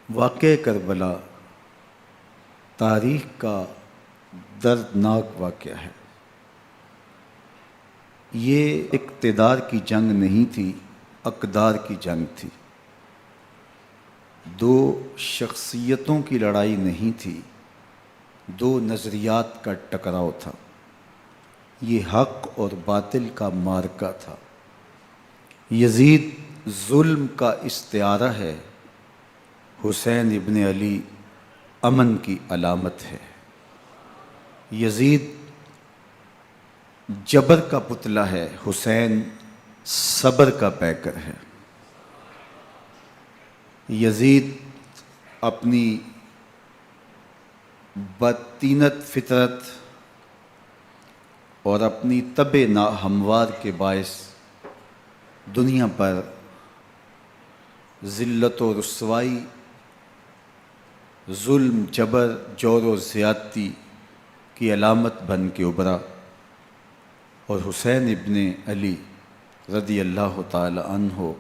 واقعہ کربلا تاریخ کا دردناک واقعہ ہے۔ یہ اقتدار کی جنگ نہیں تھی، اقدار کی جنگ تھی۔ دو شخصیتوں کی لڑائی نہیں تھی، دو نظریات کا ٹکراؤ تھا۔ یہ حق اور باطل کا معرکہ تھا۔ یزید ظلم کا استعارہ ہے، حسین ابن علی امن کی علامت ہے۔ یزید جبر کا پتلہ ہے، حسین صبر کا پیکر ہے۔ یزید اپنی بدطینت فطرت اور اپنی طبع ناہموار کے باعث دنیا پر ذلت و رسوائی، ظلم، جبر، جور و زیادتی کی علامت بن کے ابھرا، اور حسین ابن علی رضی اللہ تعالی عنہ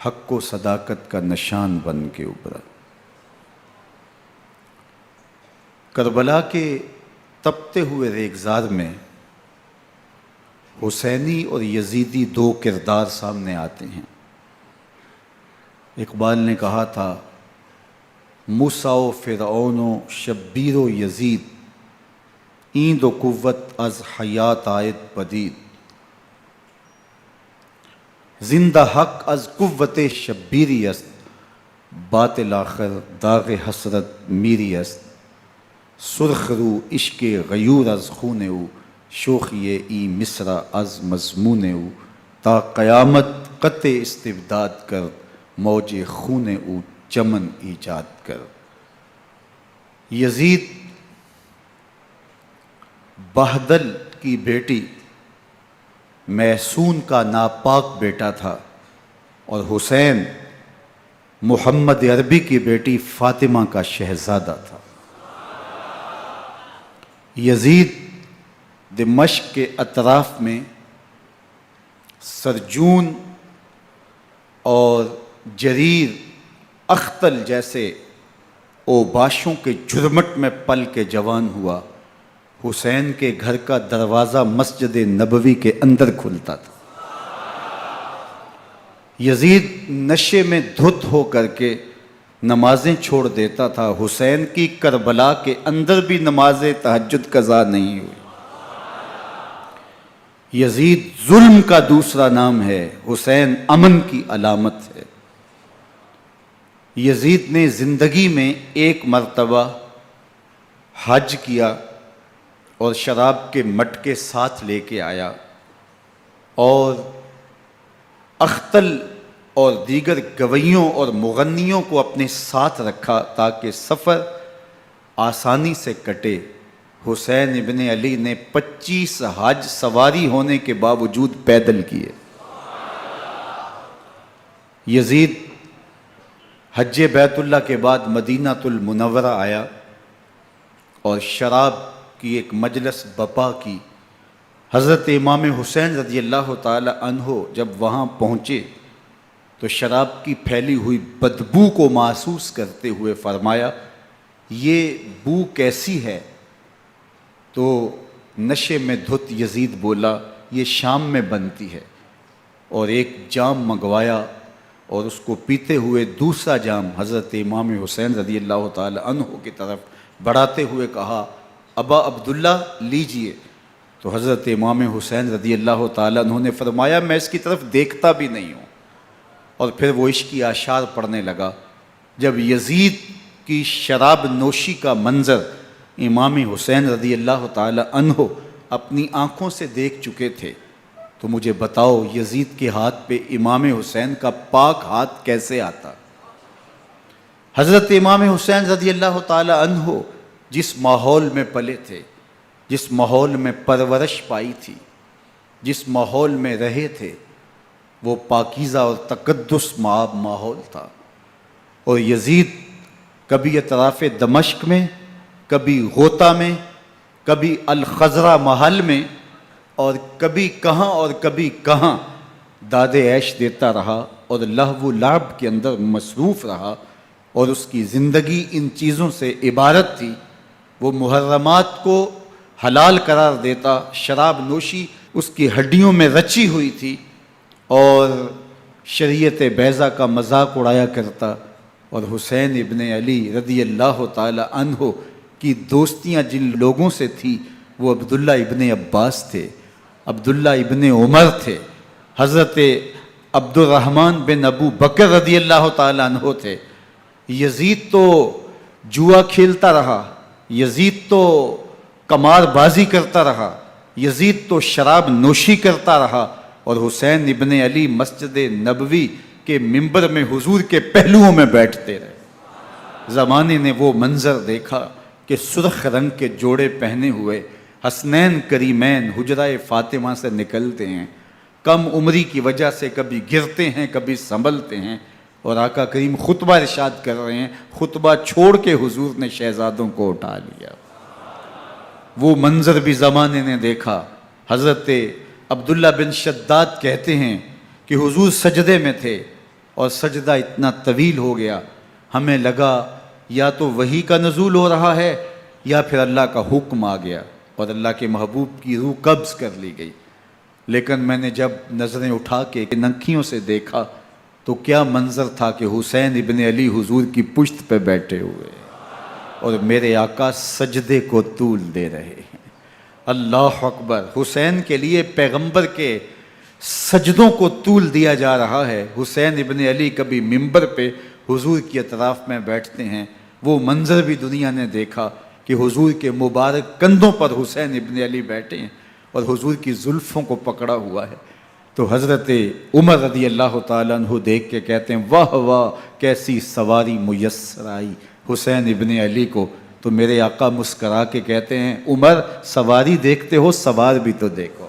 حق و صداقت کا نشان بن کے ابھرا۔ کربلا کے تپتے ہوئے ریگزار میں حسینی اور یزیدی دو کردار سامنے آتے ہیں۔ اقبال نے کہا تھا، موسیٰ و فرعون و شبیر و یزید، این دو قوت از حیات آید پدید، زندہ حق از قوت شبیری است، باطل آخر داغ حسرت میری است، سرخ رو عشق غیور از خون او، شوخی این مصرع از مضمون او، تا قیامت قطع استبداد کر، موج خون او چمن ایجاد کر۔ یزید بہدل کی بیٹی محسون کا ناپاک بیٹا تھا، اور حسین محمد عربی کی بیٹی فاطمہ کا شہزادہ تھا۔ یزید دمشق کے اطراف میں سرجون اور جریر اختل جیسے اوباشوں کے جھرمٹ میں پل کے جوان ہوا۔ حسین کے گھر کا دروازہ مسجد نبوی کے اندر کھلتا تھا۔ یزید نشے میں دھت ہو کر کے نمازیں چھوڑ دیتا تھا۔ حسین کی کربلا کے اندر بھی نماز تہجد قضا نہیں ہوئی۔ یزید ظلم کا دوسرا نام ہے، حسین امن کی علامت ہے۔ یزید نے زندگی میں ایک مرتبہ حج کیا اور شراب کے مٹکے ساتھ لے کے آیا، اور اختل اور دیگر گویوں اور مغنیوں کو اپنے ساتھ رکھا تاکہ سفر آسانی سے کٹے۔ حسین ابن علی نے 25 حج سواری ہونے کے باوجود پیدل کیے۔ یزید حج بیت اللہ کے بعد مدینہ المنورہ آیا اور شراب کی ایک مجلس بپا کی۔ حضرت امام حسین رضی اللہ تعالی عنہ جب وہاں پہنچے تو شراب کی پھیلی ہوئی بدبو کو محسوس کرتے ہوئے فرمایا، یہ بو کیسی ہے؟ تو نشے میں دھت یزید بولا، یہ شام میں بنتی ہے، اور ایک جام منگوایا اور اس کو پیتے ہوئے دوسرا جام حضرت امام حسین رضی اللہ تعالی عنہ کی طرف بڑھاتے ہوئے کہا، ابا عبداللہ لیجئے۔ تو حضرت امام حسین رضی اللہ تعالی عنہ نے فرمایا، میں اس کی طرف دیکھتا بھی نہیں ہوں، اور پھر وہ عشقی اشعار پڑھنے لگا۔ جب یزید کی شراب نوشی کا منظر امام حسین رضی اللہ تعالی عنہ اپنی آنکھوں سے دیکھ چکے تھے تو مجھے بتاؤ، یزید کے ہاتھ پہ امام حسین کا پاک ہاتھ کیسے آتا؟ حضرت امام حسین رضی اللہ تعالی عنہ جس ماحول میں پلے تھے، جس ماحول میں پرورش پائی تھی، جس ماحول میں رہے تھے، وہ پاکیزہ اور تقدس مآب ماحول تھا۔ اور یزید کبھی اطراف دمشق میں، کبھی غوطہ میں، کبھی الخضرہ محل میں، اور کبھی کہاں داد عیش دیتا رہا اور لہو و لعب کے اندر مصروف رہا، اور اس کی زندگی ان چیزوں سے عبارت تھی۔ وہ محرمات کو حلال قرار دیتا، شراب نوشی اس کی ہڈیوں میں رچی ہوئی تھی، اور شریعت بیضا کا مذاق اڑایا کرتا۔ اور حسین ابن علی رضی اللہ تعالی عنہ کی دوستیاں جن لوگوں سے تھی وہ عبداللہ ابن عباس تھے، عبداللہ ابن عمر تھے، حضرت عبد الرحمن بن ابو بکر رضی اللہ تعالی عنہ تھے۔ یزید تو جوا کھیلتا رہا، یزید تو قمار بازی کرتا رہا، یزید تو شراب نوشی کرتا رہا، اور حسین ابن علی مسجد نبوی کے ممبر میں حضور کے پہلوؤں میں بیٹھتے رہے۔ زمانے نے وہ منظر دیکھا کہ سرخ رنگ کے جوڑے پہنے ہوئے حسنین کریمین حجرہ فاطمہ سے نکلتے ہیں، کم عمری کی وجہ سے کبھی گرتے ہیں کبھی سنبھلتے ہیں، اور آقا کریم خطبہ ارشاد کر رہے ہیں، خطبہ چھوڑ کے حضور نے شہزادوں کو اٹھا لیا۔ وہ منظر بھی زمانے نے دیکھا۔ حضرت عبداللہ بن شداد کہتے ہیں کہ حضور سجدے میں تھے اور سجدہ اتنا طویل ہو گیا، ہمیں لگا یا تو وحی کا نزول ہو رہا ہے یا پھر اللہ کا حکم آ گیا اور اللہ کے محبوب کی روح قبض کر لی گئی۔ لیکن میں نے جب نظریں اٹھا کے ننکیوں سے دیکھا تو کیا منظر تھا کہ حسین ابن علی حضور کی پشت پہ بیٹھے ہوئے اور میرے آقا سجدے کو طول دے رہے ہیں۔ اللہ اکبر! حسین کے لیے پیغمبر کے سجدوں کو طول دیا جا رہا ہے۔ حسین ابن علی کبھی ممبر پہ حضور کی اطراف میں بیٹھتے ہیں، وہ منظر بھی دنیا نے دیکھا کہ حضور کے مبارک کندھوں پر حسین ابن علی بیٹھے ہیں اور حضور کی زلفوں کو پکڑا ہوا ہے۔ تو حضرت عمر رضی اللہ تعالیٰ عنہ دیکھ کے کہتے ہیں واہ واہ کیسی سواری میسر آئی حسین ابن علی کو۔ تو میرے آقا مسکرا کے کہتے ہیں عمر سواری دیکھتے ہو سوار بھی تو دیکھو۔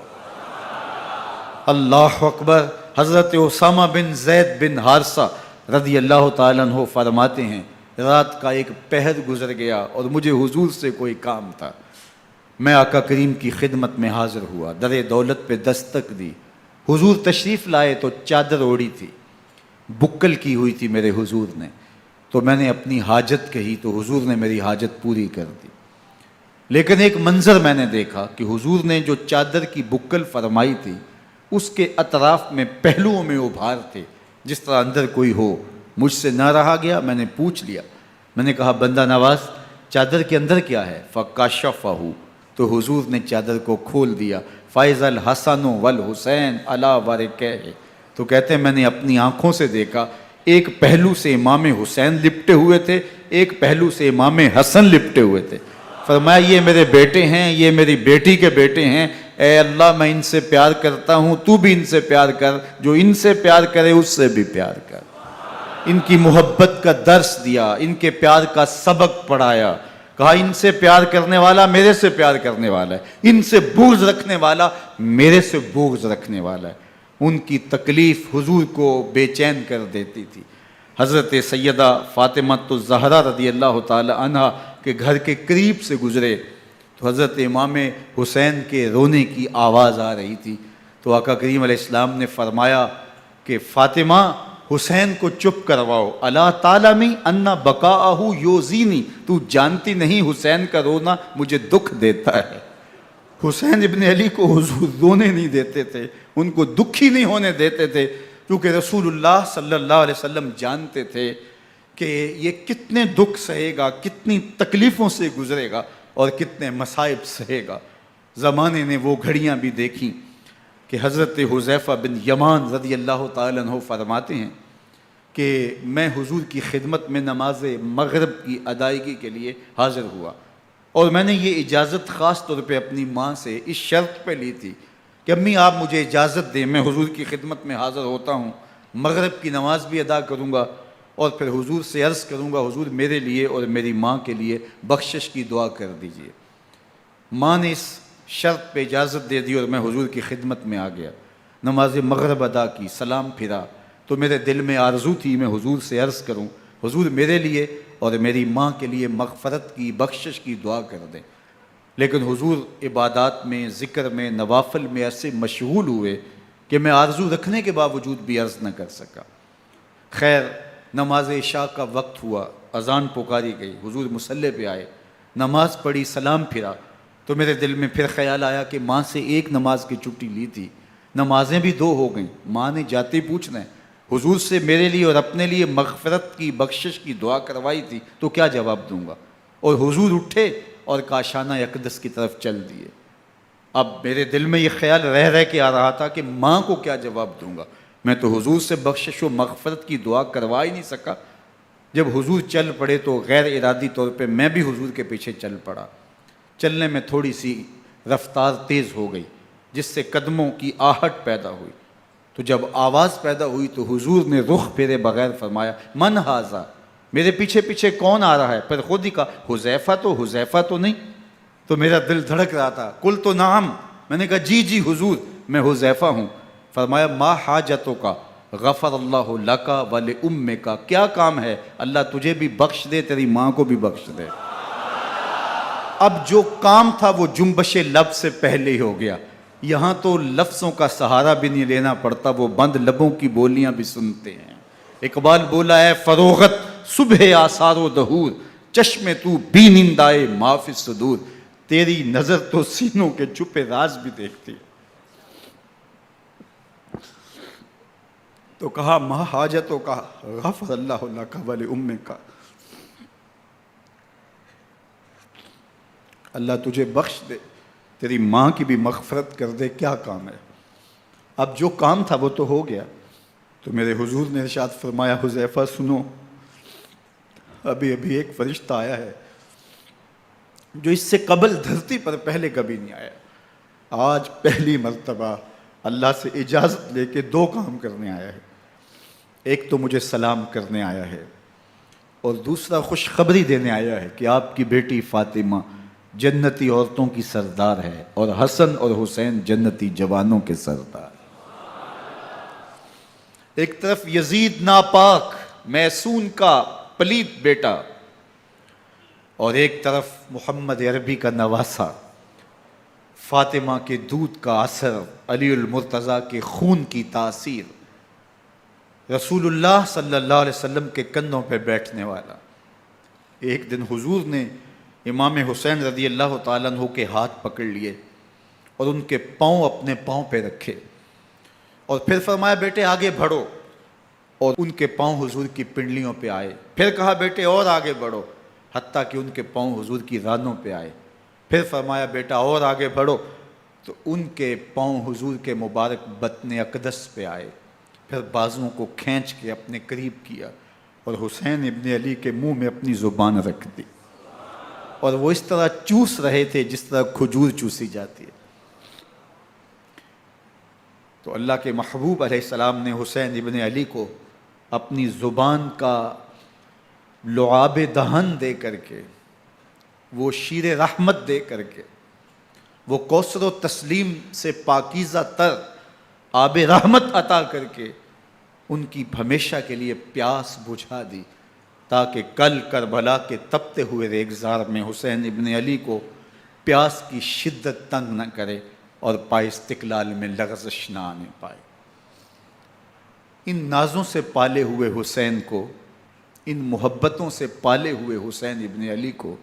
اللہ اکبر! حضرت اسامہ بن زید بن حارثہ رضی اللہ تعالیٰ عنہ فرماتے ہیں رات کا ایک پہر گزر گیا اور مجھے حضور سے کوئی کام تھا، میں آقا کریم کی خدمت میں حاضر ہوا، در دولت پہ دستک دی، حضور تشریف لائے تو چادر اوڑی تھی، بکل کی ہوئی تھی میرے حضور نے، تو میں نے اپنی حاجت کہی تو حضور نے میری حاجت پوری کر دی۔ لیکن ایک منظر میں نے دیکھا کہ حضور نے جو چادر کی بکل فرمائی تھی اس کے اطراف میں پہلوؤں میں ابھار تھے جس طرح اندر کوئی ہو۔ مجھ سے نہ رہا گیا، میں نے پوچھ لیا، میں نے کہا بندہ نواز چادر کے اندر کیا ہے؟ فکاشفہ، تو حضور نے چادر کو کھول دیا، فائز الحسن والحسین علی ورکہ، تو کہتے ہیں میں نے اپنی آنکھوں سے دیکھا ایک پہلو سے امام حسین لپٹے ہوئے تھے، ایک پہلو سے امام حسن لپٹے ہوئے تھے۔ فرمایا یہ میرے بیٹے ہیں، یہ میری بیٹی کے بیٹے ہیں، اے اللہ میں ان سے پیار کرتا ہوں، تو بھی ان سے پیار کر، جو ان سے پیار کرے اس سے بھی پیار کر۔ ان کی محبت کا درس دیا، ان کے پیار کا سبق پڑھایا، کہا ان سے پیار کرنے والا میرے سے پیار کرنے والا ہے، ان سے بغض رکھنے والا میرے سے بغض رکھنے والا ہے۔ ان کی تکلیف حضور کو بے چین کر دیتی تھی۔ حضرت سیدہ فاطمہ الزہرا رضی اللہ تعالی عنہ کے گھر کے قریب سے گزرے تو حضرت امام حسین کے رونے کی آواز آ رہی تھی، تو آقا کریم علیہ السلام نے فرمایا کہ فاطمہ حسین کو چپ کرواؤ، الا تعلمی ان بقاءہ یوزینی، تو جانتی نہیں حسین کا رونا مجھے دکھ دیتا ہے۔ حسین ابن علی کو حضور رونے نہیں دیتے تھے، ان کو دکھی نہیں ہونے دیتے تھے، کیونکہ رسول اللہ صلی اللہ علیہ وسلم جانتے تھے کہ یہ کتنے دکھ سہے گا، کتنی تکلیفوں سے گزرے گا اور کتنے مصائب سہے گا۔ زمانے نے وہ گھڑیاں بھی دیکھیں کہ حضرت حذیفہ بن یمان رضی اللہ تعالیٰ عنہ فرماتے ہیں کہ میں حضور کی خدمت میں نماز مغرب کی ادائیگی کے لیے حاضر ہوا، اور میں نے یہ اجازت خاص طور پہ اپنی ماں سے اس شرط پہ لی تھی کہ امی آپ مجھے اجازت دیں، میں حضور کی خدمت میں حاضر ہوتا ہوں، مغرب کی نماز بھی ادا کروں گا اور پھر حضور سے عرض کروں گا حضور میرے لیے اور میری ماں کے لیے بخشش کی دعا کر دیجئے۔ ماں نے اس شرط پہ اجازت دے دی اور میں حضور کی خدمت میں آ گیا، نماز مغرب ادا کی، سلام پھرا تو میرے دل میں آرزو تھی میں حضور سے عرض کروں حضور میرے لیے اور میری ماں کے لیے مغفرت کی بخشش کی دعا کر دیں، لیکن حضور عبادات میں ذکر میں نوافل میں ایسے مشغول ہوئے کہ میں آرزو رکھنے کے باوجود بھی عرض نہ کر سکا۔ خیر نماز عشاء کا وقت ہوا، اذان پکاری گئی، حضور مصلی پہ آئے، نماز پڑھی، سلام پھرا، تو میرے دل میں پھر خیال آیا کہ ماں سے ایک نماز کی چھٹی لی تھی، نمازیں بھی 2 ہو گئیں، ماں نے جاتے ہی پوچھنا ہے حضور سے میرے لیے اور اپنے لیے مغفرت کی، بخشش کی دعا کروائی تھی، تو کیا جواب دوں گا؟ اور حضور اٹھے اور کاشانہ اقدس کی طرف چل دیے۔ اب میرے دل میں یہ خیال رہ کے آ رہا تھا کہ ماں کو کیا جواب دوں گا، میں تو حضور سے بخشش و مغفرت کی دعا کروا ہی نہیں سکا۔ جب حضور چل پڑے تو غیر ارادی طور پہ میں بھی حضور کے پیچھے چل پڑا۔ چلنے میں تھوڑی سی رفتار تیز ہو گئی، جس سے قدموں کی آہٹ پیدا ہوئی، تو جب آواز پیدا ہوئی تو حضور نے رخ پھیرے بغیر فرمایا من ھذا، میرے پیچھے پیچھے کون آ رہا ہے؟ پھر خود ہی کہا حذیفہ تو نہیں؟ تو میرا دل دھڑک رہا تھا، قلت نعم، میں نے کہا جی حضور میں حذیفہ ہوں۔ فرمایا ما حاجتک غفر اللہ لک ولامک، کیا کام ہے؟ اللہ تجھے بھی بخش دے، تیری ماں کو بھی بخش دے۔ اب جو کام تھا وہ جنبش لب سے پہلے ہی ہو گیا، یہاں تو لفظوں کا سہارا بھی نہیں لینا پڑتا، وہ بند لبوں کی بولیاں بھی سنتے ہیں۔ اقبال بولا ہے فروغت صبح آثار و دہور، چشم تو بی نندائے ما فی الصدور، تیری نظر تو سینوں کے چھپے راز بھی دیکھتی ہے۔ تو کہا ما حاجتوں کا غفر اللہ لک ولامک، اللہ تجھے بخش دے، تیری ماں کی بھی مغفرت کر دے، کیا کام ہے؟ اب جو کام تھا وہ تو ہو گیا۔ تو میرے حضور نے ارشاد فرمایا حذیفہ سنو، ابھی ایک فرشتہ آیا ہے جو اس سے قبل دھرتی پر پہلے کبھی نہیں آیا، آج پہلی مرتبہ اللہ سے اجازت لے کے 2 کام کرنے آیا ہے۔ ایک تو مجھے سلام کرنے آیا ہے، اور دوسرا خوشخبری دینے آیا ہے کہ آپ کی بیٹی فاطمہ جنتی عورتوں کی سردار ہے، اور حسن اور حسین جنتی جوانوں کے سردار۔ ایک طرف یزید ناپاک میسون کا پلیت بیٹا، اور ایک طرف محمد عربی کا نواسا، فاطمہ کے دودھ کا اثر، علی المرتضیٰ کے خون کی تاثیر، رسول اللہ صلی اللہ علیہ وسلم کے کندھوں پہ بیٹھنے والا۔ ایک دن حضور نے امام حسین رضی اللہ تعالیٰ عنہ کے ہاتھ پکڑ لیے اور ان کے پاؤں اپنے پاؤں پہ رکھے، اور پھر فرمایا بیٹے آگے بڑھو، اور ان کے پاؤں حضور کی پنڈلیوں پہ آئے۔ پھر کہا بیٹے اور آگے بڑھو، حتیٰ کہ ان کے پاؤں حضور کی رانوں پہ آئے۔ پھر فرمایا بیٹا اور آگے بڑھو، تو ان کے پاؤں حضور کے مبارک بطن اقدس پہ آئے۔ پھر بازوؤں کو کھینچ کے اپنے قریب کیا اور حسین ابن علی کے منہ میں اپنی زبان رکھ دی، اور وہ اس طرح چوس رہے تھے جس طرح کھجور چوسی جاتی ہے۔ تو اللہ کے محبوب علیہ السلام نے حسین ابن علی کو اپنی زبان کا لعاب دہن دے کر کے، وہ شیر رحمت دے کر کے، وہ کوثر و تسلیم سے پاکیزہ تر آب رحمت عطا کر کے ان کی ہمیشہ کے لیے پیاس بجھا دی، تاکہ کل کربلا کے تپتے ہوئے ریگزار میں حسین ابن علی کو پیاس کی شدت تنگ نہ کرے اور پائے استقلال میں لغزش نہ آنے پائے۔ ان نازوں سے پالے ہوئے حسین کو، ان محبتوں سے پالے ہوئے حسین ابن علی کو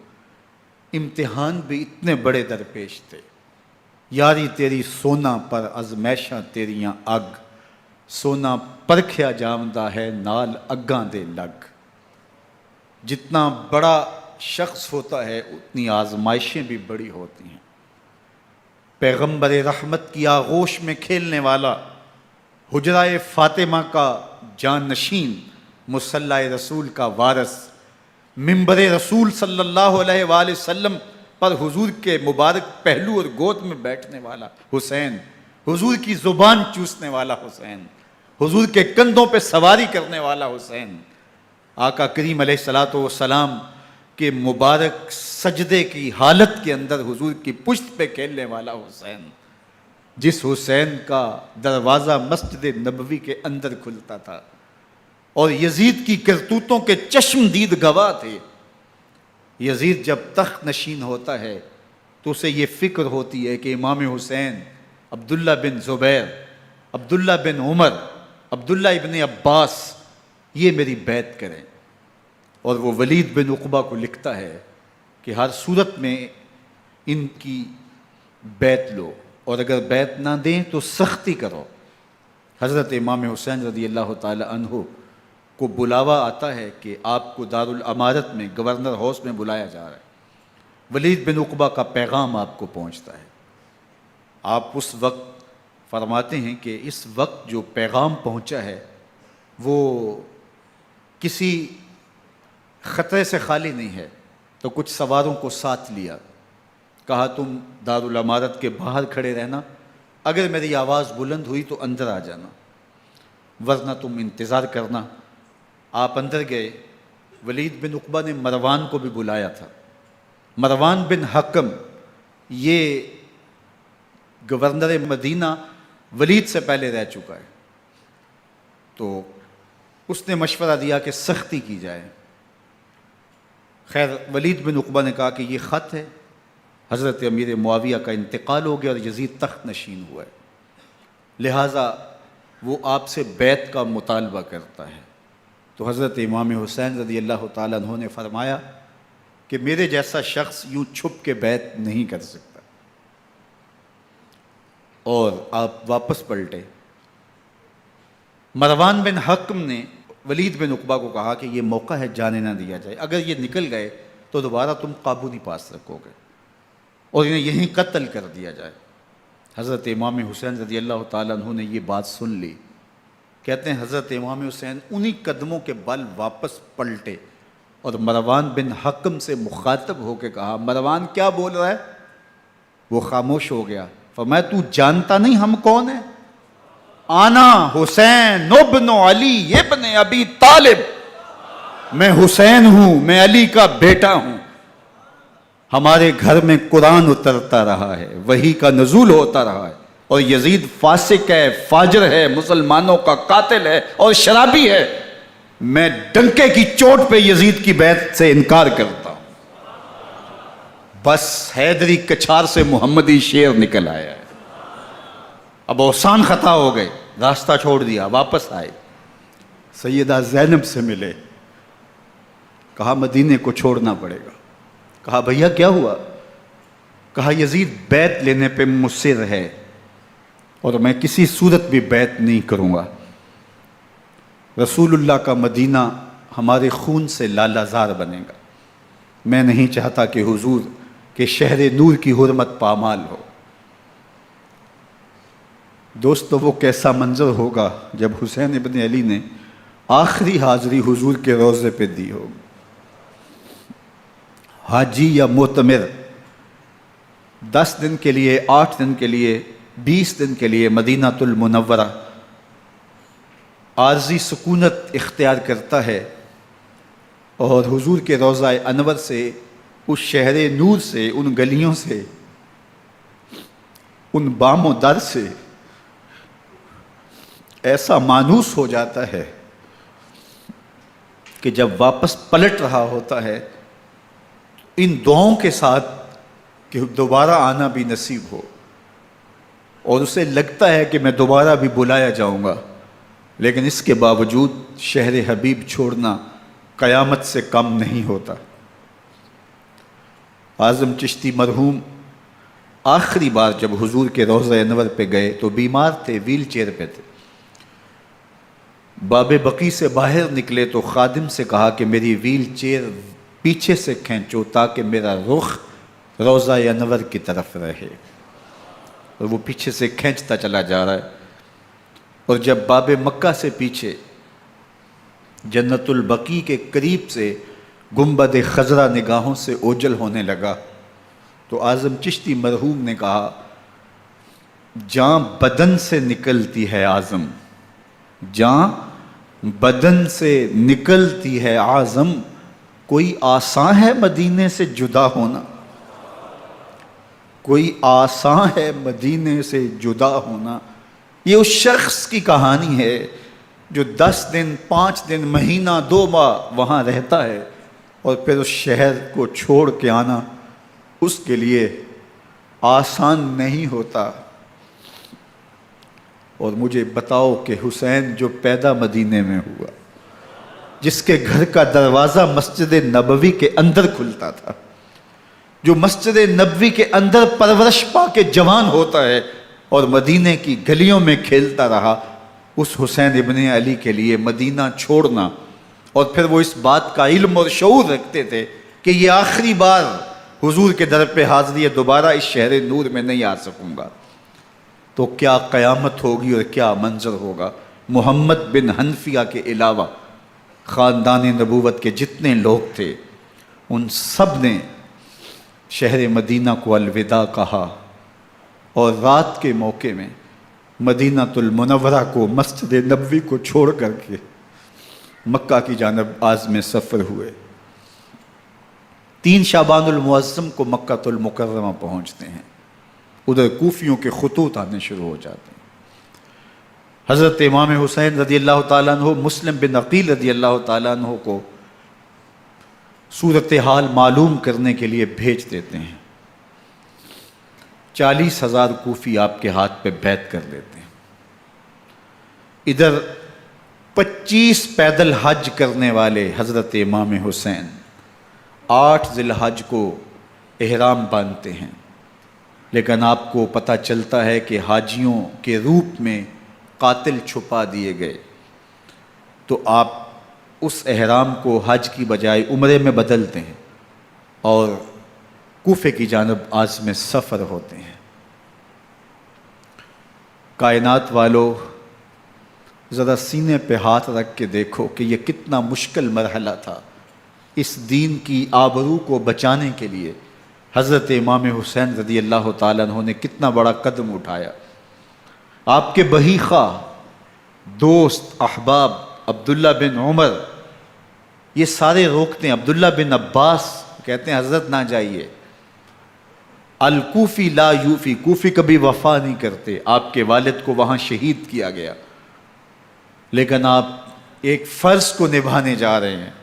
امتحان بھی اتنے بڑے درپیش تھے۔ یاری تیری سونا پر ازمیشاں تیریاں اگ، سونا پرکھیا جامدہ ہے نال اگاں دے لگ۔ جتنا بڑا شخص ہوتا ہے اتنی آزمائشیں بھی بڑی ہوتی ہیں۔ پیغمبر رحمت کی آغوش میں کھیلنے والا، حجرہ فاطمہ کا جانشین، مصلی رسول کا وارث، منبر رسول صلی اللہ علیہ وآلہ وسلم پر حضور کے مبارک پہلو اور گود میں بیٹھنے والا حسین، حضور کی زبان چوسنے والا حسین، حضور کے کندھوں پہ سواری کرنے والا حسین، آقا کریم علیہ الصلوۃ والسلام کے مبارک سجدے کی حالت کے اندر حضور کی پشت پہ کھیلنے والا حسین، جس حسین کا دروازہ مسجد نبوی کے اندر کھلتا تھا اور یزید کی کرتوتوں کے چشم دید گواہ تھے۔ یزید جب تخت نشین ہوتا ہے تو اسے یہ فکر ہوتی ہے کہ امام حسین، عبداللہ بن زبیر، عبداللہ بن عمر، عبداللہ ابن عباس یہ میری بیعت کریں. اور وہ ولید بن عقبہ کو لکھتا ہے کہ ہر صورت میں ان کی بیعت لو، اور اگر بیعت نہ دیں تو سختی کرو. حضرت امام حسین رضی اللہ تعالی عنہ کو بلاوا آتا ہے کہ آپ کو دارالامارت میں گورنر ہاؤس میں بلایا جا رہا ہے. ولید بن عقبہ کا پیغام آپ کو پہنچتا ہے. آپ اس وقت فرماتے ہیں کہ اس وقت جو پیغام پہنچا ہے وہ کسی خطرے سے خالی نہیں ہے. تو کچھ سواروں کو ساتھ لیا، کہا تم دارالامارت کے باہر کھڑے رہنا، اگر میری آواز بلند ہوئی تو اندر آ جانا، ورنہ تم انتظار کرنا. آپ اندر گئے. ولید بن عقبہ نے مروان کو بھی بلایا تھا. مروان بن حکم یہ گورنر مدینہ ولید سے پہلے رہ چکا ہے، تو اس نے مشورہ دیا کہ سختی کی جائے. خیر ولید بن عقبہ نے کہا کہ یہ خط ہے، حضرت امیر معاویہ کا انتقال ہو گیا اور یزید تخت نشین ہوا ہے، لہٰذا وہ آپ سے بیعت کا مطالبہ کرتا ہے. تو حضرت امام حسین رضی اللہ تعالیٰ عنہ نے فرمایا کہ میرے جیسا شخص یوں چھپ کے بیعت نہیں کر سکتا. اور آپ واپس پلٹے. مروان بن حکم نے ولید بن عقبہ کو کہا کہ یہ موقع ہے جانے نہ دیا جائے، اگر یہ نکل گئے تو دوبارہ تم قابو نہیں پا سکو گے، اور انہیں یہیں قتل کر دیا جائے. حضرت امام حسین رضی اللہ تعالیٰ عنہ نے یہ بات سن لی. کہتے ہیں حضرت امام حسین انہی قدموں کے بل واپس پلٹے اور مروان بن حکم سے مخاطب ہو کے کہا، مروان کیا بول رہا ہے؟ وہ خاموش ہو گیا. فرمایا تو جانتا نہیں ہم کون ہیں؟ آنا حسین ابن علی ابن ابی طالب، میں حسین ہوں، میں علی کا بیٹا ہوں. ہمارے گھر میں قرآن اترتا رہا ہے، وحی کا نزول ہوتا رہا ہے، اور یزید فاسق ہے، فاجر ہے، مسلمانوں کا قاتل ہے اور شرابی ہے. میں ڈنکے کی چوٹ پہ یزید کی بیعت سے انکار کرتا ہوں. بس حیدری کچھار سے محمدی شیر نکل آیا ہے. اب اوسان خطا ہو گئے، راستہ چھوڑ دیا، واپس آئے. سیدہ زینب سے ملے. کہا مدینے کو چھوڑنا پڑے گا. کہا بھیا کیا ہوا؟ کہا یزید بیعت لینے پہ مصر ہے اور میں کسی صورت بھی بیعت نہیں کروں گا. رسول اللہ کا مدینہ ہمارے خون سے لالہ زار بنے گا. میں نہیں چاہتا کہ حضور کے شہر نور کی حرمت پامال ہو. دوستو وہ کیسا منظر ہوگا جب حسین ابن علی نے آخری حاضری حضور کے روضے پہ دی ہوگی. حاجی یا معتمر 10 دن کے لیے، 8 دن کے لیے، 20 دن کے لیے مدینہ المنورہ عارضی سکونت اختیار کرتا ہے، اور حضور کے روضہ انور سے، اس شہر نور سے، ان گلیوں سے، ان بام و در سے ایسا مانوس ہو جاتا ہے کہ جب واپس پلٹ رہا ہوتا ہے ان دعاؤں کے ساتھ کہ دوبارہ آنا بھی نصیب ہو، اور اسے لگتا ہے کہ میں دوبارہ بھی بلایا جاؤں گا، لیکن اس کے باوجود شہر حبیب چھوڑنا قیامت سے کم نہیں ہوتا. اعظم چشتی مرحوم آخری بار جب حضور کے روضہ انور پہ گئے تو بیمار تھے، ویل چیئر پہ تھے. باب بقی سے باہر نکلے تو خادم سے کہا کہ میری ویل چیئر پیچھے سے کھینچو تاکہ میرا رخ روضہ انور کی طرف رہے. اور وہ پیچھے سے کھینچتا چلا جا رہا ہے، اور جب باب مکہ سے پیچھے جنت البقیع کے قریب سے گنبد خضرا نگاہوں سے اوجل ہونے لگا تو اعظم چشتی مرحوم نے کہا، جان بدن سے نکلتی ہے اعظم، جان بدن سے نکلتی ہے اعظم، کوئی آسان ہے مدینے سے جدا ہونا، کوئی آسان ہے مدینے سے جدا ہونا. یہ اس شخص کی کہانی ہے جو 10 دن، 5 دن، مہینہ، 2 ماہ وہاں رہتا ہے، اور پھر اس شہر کو چھوڑ کے آنا اس کے لیے آسان نہیں ہوتا. اور مجھے بتاؤ کہ حسین جو پیدا مدینے میں ہوا، جس کے گھر کا دروازہ مسجد نبوی کے اندر کھلتا تھا، جو مسجد نبوی کے اندر پرورش پا کے جوان ہوتا ہے اور مدینے کی گلیوں میں کھیلتا رہا، اس حسین ابن علی کے لیے مدینہ چھوڑنا، اور پھر وہ اس بات کا علم اور شعور رکھتے تھے کہ یہ آخری بار حضور کے در پہ حاضری ہے، دوبارہ اس شہر نور میں نہیں آ سکوں گا، تو کیا قیامت ہوگی اور کیا منظر ہوگا۔ محمد بن حنفیہ کے علاوہ خاندان نبوت کے جتنے لوگ تھے ان سب نے شہر مدینہ کو الوداع کہا، اور رات کے موقع میں مدینہ المنورہ کو، مسجد نبوی کو چھوڑ کر کے مکہ کی جانب عازم سفر ہوئے۔ 3 شعبان المعظم کو مکہ المکرمہ پہنچتے ہیں، ادھر کوفیوں کے خطوط آنے شروع ہو جاتے ہیں۔ حضرت امام حسین رضی اللہ تعالیٰ عنہ مسلم بن عقیل رضی اللہ تعالیٰ عنہ کو صورتحال معلوم کرنے کے لیے بھیج دیتے ہیں۔ 40,000 کوفی آپ کے ہاتھ پہ بیعت کر لیتے ہیں۔ ادھر 25 پیدل حج کرنے والے حضرت امام حسین 8 ذی الحج کو احرام باندھتے ہیں، لیکن آپ کو پتہ چلتا ہے کہ حاجیوں کے روپ میں قاتل چھپا دیے گئے، تو آپ اس احرام کو حج کی بجائے عمرے میں بدلتے ہیں اور کوفے کی جانب عازم سفر ہوتے ہیں۔ کائنات والو، ذرا سینے پہ ہاتھ رکھ کے دیکھو کہ یہ کتنا مشکل مرحلہ تھا۔ اس دین کی آبرو کو بچانے کے لیے حضرت امام حسین رضی اللہ تعالیٰ عنہ نے کتنا بڑا قدم اٹھایا۔ آپ کے بہی خواہ، دوست، احباب عبداللہ بن عمر یہ سارے روکتے ہیں۔ عبداللہ بن عباس کہتے ہیں حضرت نہ جائیے، الکوفی لا یوفی، کوفی کبھی وفا نہیں کرتے، آپ کے والد کو وہاں شہید کیا گیا، لیکن آپ ایک فرض کو نبھانے جا رہے ہیں۔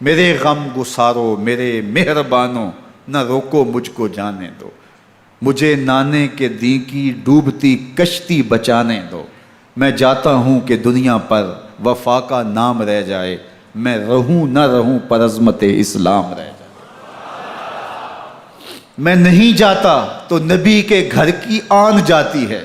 میرے غم گسارو، میرے مہربانوں، نہ روکو مجھ کو جانے دو، مجھے نانے کے دی کی ڈوبتی کشتی بچانے دو، میں جاتا ہوں کہ دنیا پر وفا کا نام رہ جائے، میں رہوں نہ رہوں پر عظمت اسلام رہ جائے۔ میں نہیں جاتا تو نبی کے گھر کی آن جاتی ہے،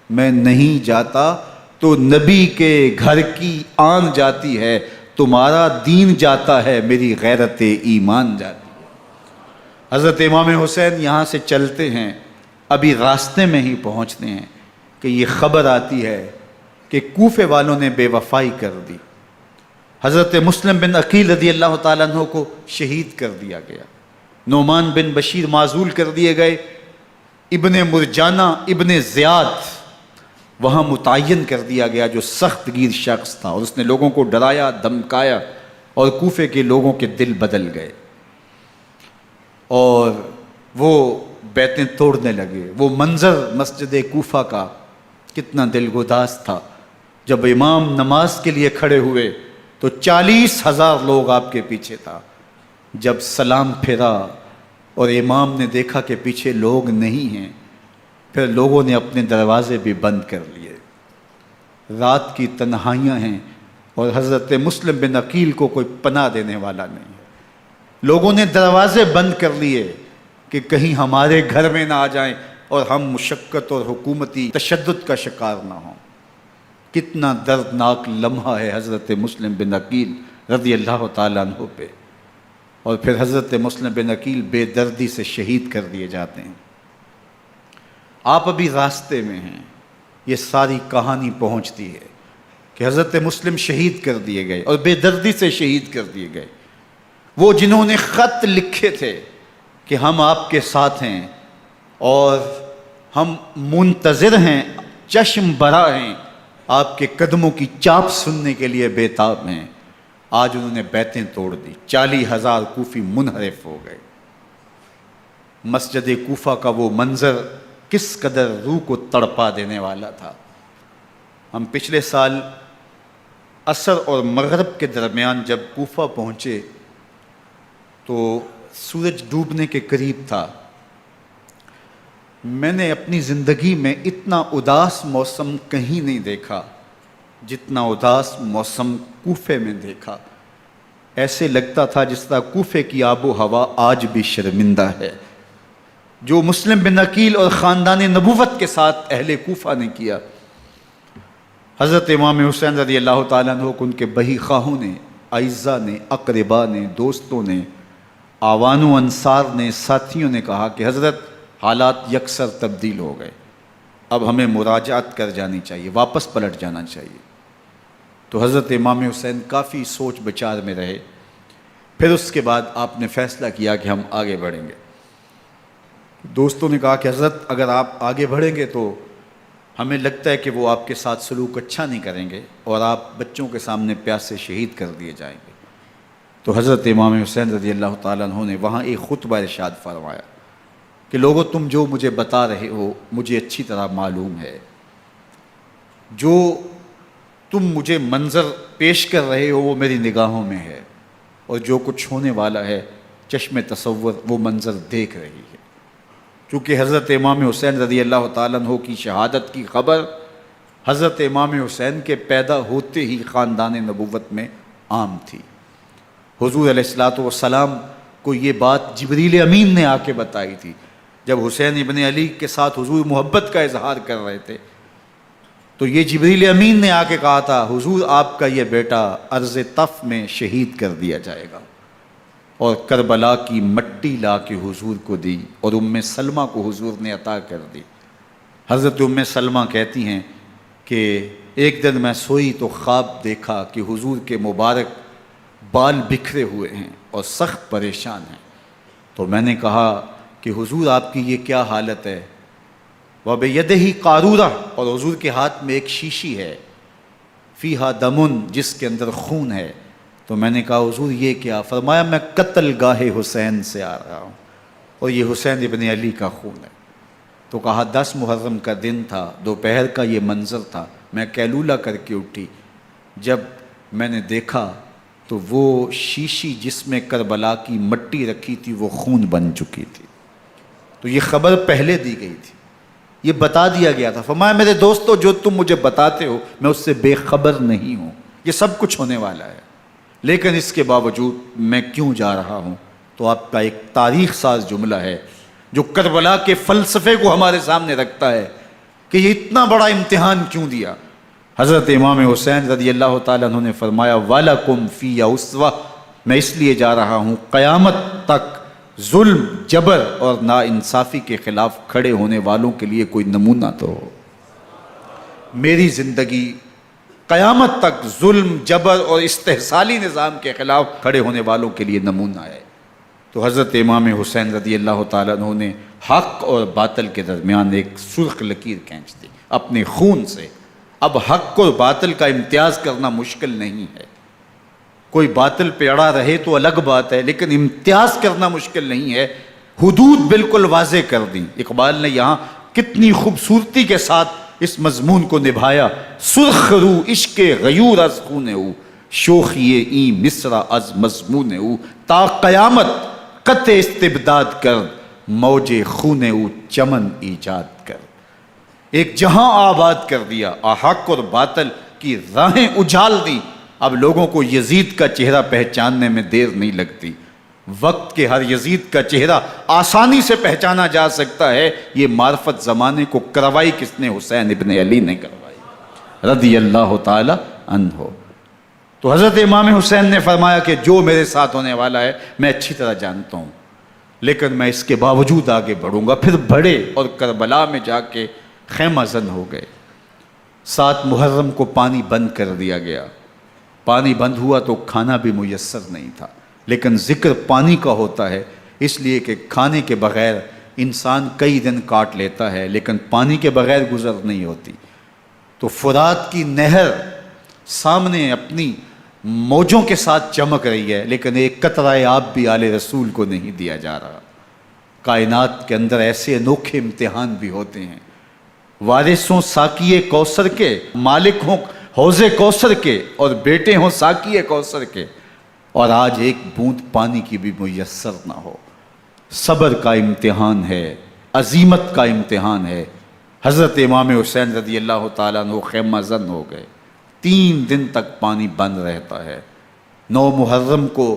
میں نہیں جاتا تو نبی کے گھر کی آن جاتی ہے، تمہارا دین جاتا ہے، میری غیرت ایمان جاتی ہے۔ حضرت امام حسین یہاں سے چلتے ہیں، ابھی راستے میں ہی پہنچتے ہیں کہ یہ خبر آتی ہے کہ کوفے والوں نے بے وفائی کر دی، حضرت مسلم بن عقیل رضی اللہ تعالیٰ عنہ کو شہید کر دیا گیا، نعمان بن بشیر معزول کر دیے گئے، ابن مرجانہ ابن زیاد وہاں متعین کر دیا گیا جو سخت گیر شخص تھا، اور اس نے لوگوں کو ڈرایا، دھمکایا، اور کوفے کے لوگوں کے دل بدل گئے اور وہ بیتیں توڑنے لگے۔ وہ منظر مسجد کوفہ کا کتنا دلگداز تھا۔ جب امام نماز کے لیے کھڑے ہوئے تو 40,000 لوگ آپ کے پیچھے تھا۔ جب سلام پھیرا اور امام نے دیکھا کہ پیچھے لوگ نہیں ہیں، پھر لوگوں نے اپنے دروازے بھی بند کر لیے۔ رات کی تنہائیاں ہیں اور حضرت مسلم بن عقیل کو کوئی پناہ دینے والا نہیں ہے۔ لوگوں نے دروازے بند کر لیے کہ کہیں ہمارے گھر میں نہ آ جائیں اور ہم مشقت اور حکومتی تشدد کا شکار نہ ہوں۔ کتنا دردناک لمحہ ہے حضرت مسلم بن عقیل رضی اللہ تعالیٰ عنہ پہ، اور پھر حضرت مسلم بن عقیل بے دردی سے شہید کر دیے جاتے ہیں۔ آپ ابھی راستے میں ہیں، یہ ساری کہانی پہنچتی ہے کہ حضرت مسلم شہید کر دیے گئے اور بے دردی سے شہید کر دیے گئے۔ وہ جنہوں نے خط لکھے تھے کہ ہم آپ کے ساتھ ہیں اور ہم منتظر ہیں، چشم برا ہیں، آپ کے قدموں کی چاپ سننے کے لیے بےتاب ہیں، آج انہوں نے بیتیں توڑ دی۔ 40,000 کوفی منحرف ہو گئے۔ مسجد کوفہ کا وہ منظر کس قدر روح کو تڑپا دینے والا تھا۔ ہم پچھلے سال عصر اور مغرب کے درمیان جب کوفہ پہنچے تو سورج ڈوبنے کے قریب تھا۔ میں نے اپنی زندگی میں اتنا اداس موسم کہیں نہیں دیکھا جتنا اداس موسم کوفے میں دیکھا۔ ایسے لگتا تھا جس طرح کوفے کی آب و ہوا آج بھی شرمندہ ہے۔ جو مسلم بن عقیل اور خاندان نبوت کے ساتھ اہل کوفہ نے کیا، حضرت امام حسین رضی اللہ تعالیٰ عنہ کو ان کے بہی خواہوں نے، اعزاء نے، اقربا نے، دوستوں نے، آوان و انصار نے، ساتھیوں نے کہا کہ حضرت حالات یکسر تبدیل ہو گئے، اب ہمیں مراجعت کر جانی چاہیے، واپس پلٹ جانا چاہیے۔ تو حضرت امام حسین کافی سوچ بچار میں رہے، پھر اس کے بعد آپ نے فیصلہ کیا کہ ہم آگے بڑھیں گے۔ دوستوں نے کہا کہ حضرت اگر آپ آگے بڑھیں گے تو ہمیں لگتا ہے کہ وہ آپ کے ساتھ سلوک اچھا نہیں کریں گے اور آپ بچوں کے سامنے پیاسے شہید کر دیے جائیں گے۔ تو حضرت امام حسین رضی اللہ تعالیٰ عنہ نے وہاں ایک خطبہ ارشاد فرمایا کہ لوگو تم جو مجھے بتا رہے ہو مجھے اچھی طرح معلوم ہے، جو تم مجھے منظر پیش کر رہے ہو وہ میری نگاہوں میں ہے، اور جو کچھ ہونے والا ہے چشم تصور وہ منظر دیکھ رہی ہے۔ چونکہ حضرت امام حسین رضی اللہ تعالیٰ عنہ کی شہادت کی خبر حضرت امام حسین کے پیدا ہوتے ہی خاندان نبوت میں عام تھی۔ حضور علیہ الصلوۃ والسلام کو یہ بات جبریل امین نے آ کے بتائی تھی جب حسین ابن علی کے ساتھ حضور محبت کا اظہار کر رہے تھے، تو یہ جبریل امین نے آ کے کہا تھا حضور آپ کا یہ بیٹا عرض طف میں شہید کر دیا جائے گا، اور کربلا کی مٹی لا کے حضور کو دی اور ام سلمہ کو حضور نے عطا کر دی۔ حضرت ام سلمہ کہتی ہیں کہ ایک دن میں سوئی تو خواب دیکھا کہ حضور کے مبارک بال بکھرے ہوئے ہیں اور سخت پریشان ہیں، تو میں نے کہا کہ حضور آپ کی یہ کیا حالت ہے؟ وَبِيَدِهِ قَارُورَةٌ، اور حضور کے ہاتھ میں ایک شیشی ہے، فیہا دمن، جس کے اندر خون ہے۔ تو میں نے کہا حضور یہ کیا؟ فرمایا میں قتل گاہ حسین سے آ رہا ہوں اور یہ حسین ابن علی کا خون ہے۔ تو کہا 10 محرم کا دن تھا، دوپہر کا یہ منظر تھا، میں کیلولہ کر کے اٹھی، جب میں نے دیکھا تو وہ شیشی جس میں کربلا کی مٹی رکھی تھی وہ خون بن چکی تھی۔ تو یہ خبر پہلے دی گئی تھی، یہ بتا دیا گیا تھا۔ فرمایا میرے دوستو جو تم مجھے بتاتے ہو میں اس سے بے خبر نہیں ہوں، یہ سب کچھ ہونے والا ہے، لیکن اس کے باوجود میں کیوں جا رہا ہوں؟ تو آپ کا ایک تاریخ ساز جملہ ہے جو کربلا کے فلسفے کو ہمارے سامنے رکھتا ہے کہ یہ اتنا بڑا امتحان کیوں دیا۔ حضرت امام حسین رضی اللہ تعالیٰ عنہ نے فرمایا وَلَكُمْ فِيَّ أُسْوَةٌ، میں اس لیے جا رہا ہوں قیامت تک ظلم، جبر اور ناانصافی کے خلاف کھڑے ہونے والوں کے لیے کوئی نمونہ تو ہو۔ میری زندگی قیامت تک ظلم، جبر اور استحصالی نظام کے خلاف کھڑے ہونے والوں کے لیے نمونہ ہے۔ تو حضرت امام حسین رضی اللہ تعالیٰ عنہ نے حق اور باطل کے درمیان ایک سرخ لکیر کھینچ دی اپنے خون سے۔ اب حق اور باطل کا امتیاز کرنا مشکل نہیں ہے، کوئی باطل پہ اڑا رہے تو الگ بات ہے، لیکن امتیاز کرنا مشکل نہیں ہے۔ حدود بالکل واضح کر دیں۔ اقبال نے یہاں کتنی خوبصورتی کے ساتھ اس مضمون کو نبھایا۔ سرخ رو عشق غیور از خون او، شوخی این مصرع از مضمون او، تا قیامت قطع استبداد کر، موج خون او چمن ایجاد کر۔ ایک جہاں آباد کر دیا، حق اور باطل کی راہیں اجال دی۔ اب لوگوں کو یزید کا چہرہ پہچاننے میں دیر نہیں لگتی، وقت کے ہر یزید کا چہرہ آسانی سے پہچانا جا سکتا ہے۔ یہ معرفت زمانے کو کروائی کس نے؟ حسین ابن علی نے کروائی رضی اللہ تعالی عنہ۔ تو حضرت امام حسین نے فرمایا کہ جو میرے ساتھ ہونے والا ہے میں اچھی طرح جانتا ہوں، لیکن میں اس کے باوجود آگے بڑھوں گا۔ پھر بڑھے اور کربلا میں جا کے خیمہ زن ہو گئے۔ 7 محرم کو پانی بند کر دیا گیا، پانی بند ہوا تو کھانا بھی میسر نہیں تھا، لیکن ذکر پانی کا ہوتا ہے اس لیے کہ کھانے کے بغیر انسان کئی دن کاٹ لیتا ہے، لیکن پانی کے بغیر گزر نہیں ہوتی۔ تو فرات کی نہر سامنے اپنی موجوں کے ساتھ چمک رہی ہے، لیکن ایک قطرہ آب بھی آل رسول کو نہیں دیا جا رہا۔ کائنات کے اندر ایسے انوکھے امتحان بھی ہوتے ہیں، وارث ہوں ساقی کوثر کے، مالک ہوں حوض کوثر کے، اور بیٹے ہوں ساقی کوثر کے، اور آج ایک بوند پانی کی بھی میسر نہ ہو۔ صبر کا امتحان ہے، عزیمت کا امتحان ہے۔ حضرت امام حسین رضی اللہ تعالیٰ عنہ خیمہ زن ہو گئے، 3 دن تک پانی بند رہتا ہے۔ 9 محرم کو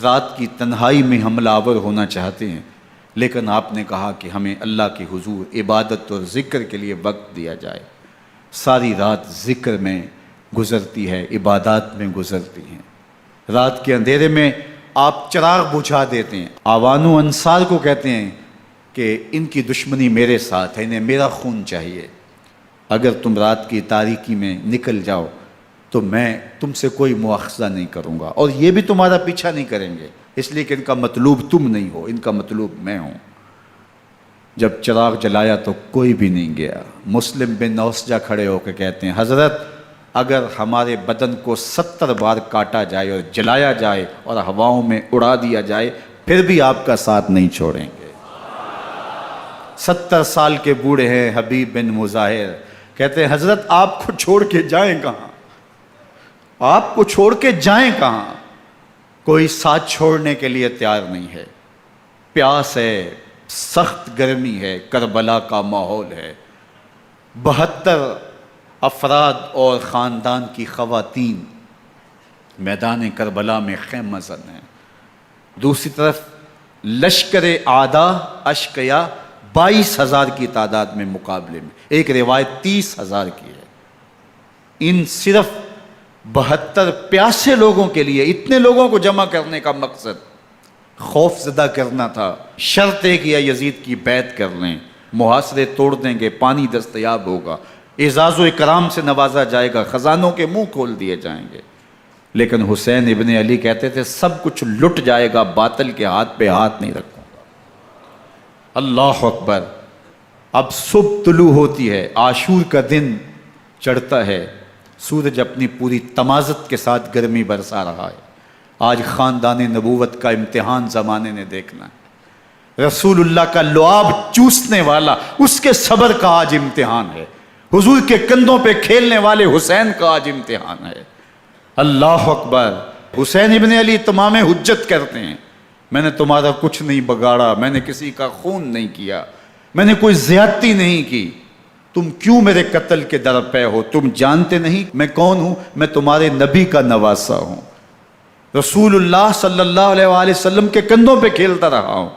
رات کی تنہائی میں حملہ آور ہونا چاہتے ہیں، لیکن آپ نے کہا کہ ہمیں اللہ کے حضور عبادت اور ذکر کے لیے وقت دیا جائے۔ ساری رات ذکر میں گزرتی ہے، عبادات میں گزرتی ہیں۔ رات کے اندھیرے میں آپ چراغ بجھا دیتے ہیں۔ آوان و انصار کو کہتے ہیں کہ ان کی دشمنی میرے ساتھ ہے، انہیں میرا خون چاہیے، اگر تم رات کی تاریکی میں نکل جاؤ تو میں تم سے کوئی مواخذہ نہیں کروں گا، اور یہ بھی تمہارا پیچھا نہیں کریں گے، اس لیے کہ ان کا مطلوب تم نہیں ہو، ان کا مطلوب میں ہوں۔ جب چراغ جلایا تو کوئی بھی نہیں گیا۔ مسلم بن نوسجہ کھڑے ہو کے کہتے ہیں حضرت اگر ہمارے بدن کو 70 بار کاٹا جائے اور جلایا جائے اور ہواؤں میں اڑا دیا جائے پھر بھی آپ کا ساتھ نہیں چھوڑیں گے۔ 70 سال کے بوڑھے ہیں حبیب بن مظاہر، کہتے ہیں حضرت آپ کو چھوڑ کے جائیں کہاں، آپ کو چھوڑ کے جائیں کہاں، کوئی ساتھ چھوڑنے کے لیے تیار نہیں ہے۔ پیاس ہے، سخت گرمی ہے، کربلا کا ماحول ہے، 72 افراد اور خاندان کی خواتین میدان کربلا میں خیمہ زن ہیں۔ دوسری طرف لشکر اعداء اشقیا 22,000 کی تعداد میں مقابلے میں، ایک روایت 30,000 کی ہے۔ ان صرف 72 پیاسے لوگوں کے لیے اتنے لوگوں کو جمع کرنے کا مقصد خوف زدہ کرنا تھا۔ شرط ہے کہ یا یزید کی بیعت کر لیں، محاصرے توڑ دیں گے، پانی دستیاب ہوگا، اعزاز و اکرام سے نوازا جائے گا، خزانوں کے منہ کھول دیے جائیں گے۔ لیکن حسین ابن علی کہتے تھے سب کچھ لٹ جائے گا، باطل کے ہاتھ پہ ہاتھ نہیں رکھوں گا۔ اللہ اکبر۔ اب صبح طلوع ہوتی ہے، عاشور کا دن چڑھتا ہے، سورج اپنی پوری تمازت کے ساتھ گرمی برسا رہا ہے۔ آج خاندان نبوت کا امتحان زمانے نے دیکھنا ہے۔ رسول اللہ کا لعاب چوسنے والا اس کے صبر کا آج امتحان ہے، حضور کے کندھوں پہ کھیلنے والے حسین کا آج امتحان ہے۔ اللہ اکبر۔ حسین ابن علی تمام حجت کرتے ہیں میں نے تمہارا کچھ نہیں بگاڑا، میں نے کسی کا خون نہیں کیا، میں نے کوئی زیادتی نہیں کی، تم کیوں میرے قتل کے در پہ ہو؟ تم جانتے نہیں میں کون ہوں؟ میں تمہارے نبی کا نواسا ہوں، رسول اللہ صلی اللہ علیہ وآلہ وسلم کے کندھوں پہ کھیلتا رہا ہوں،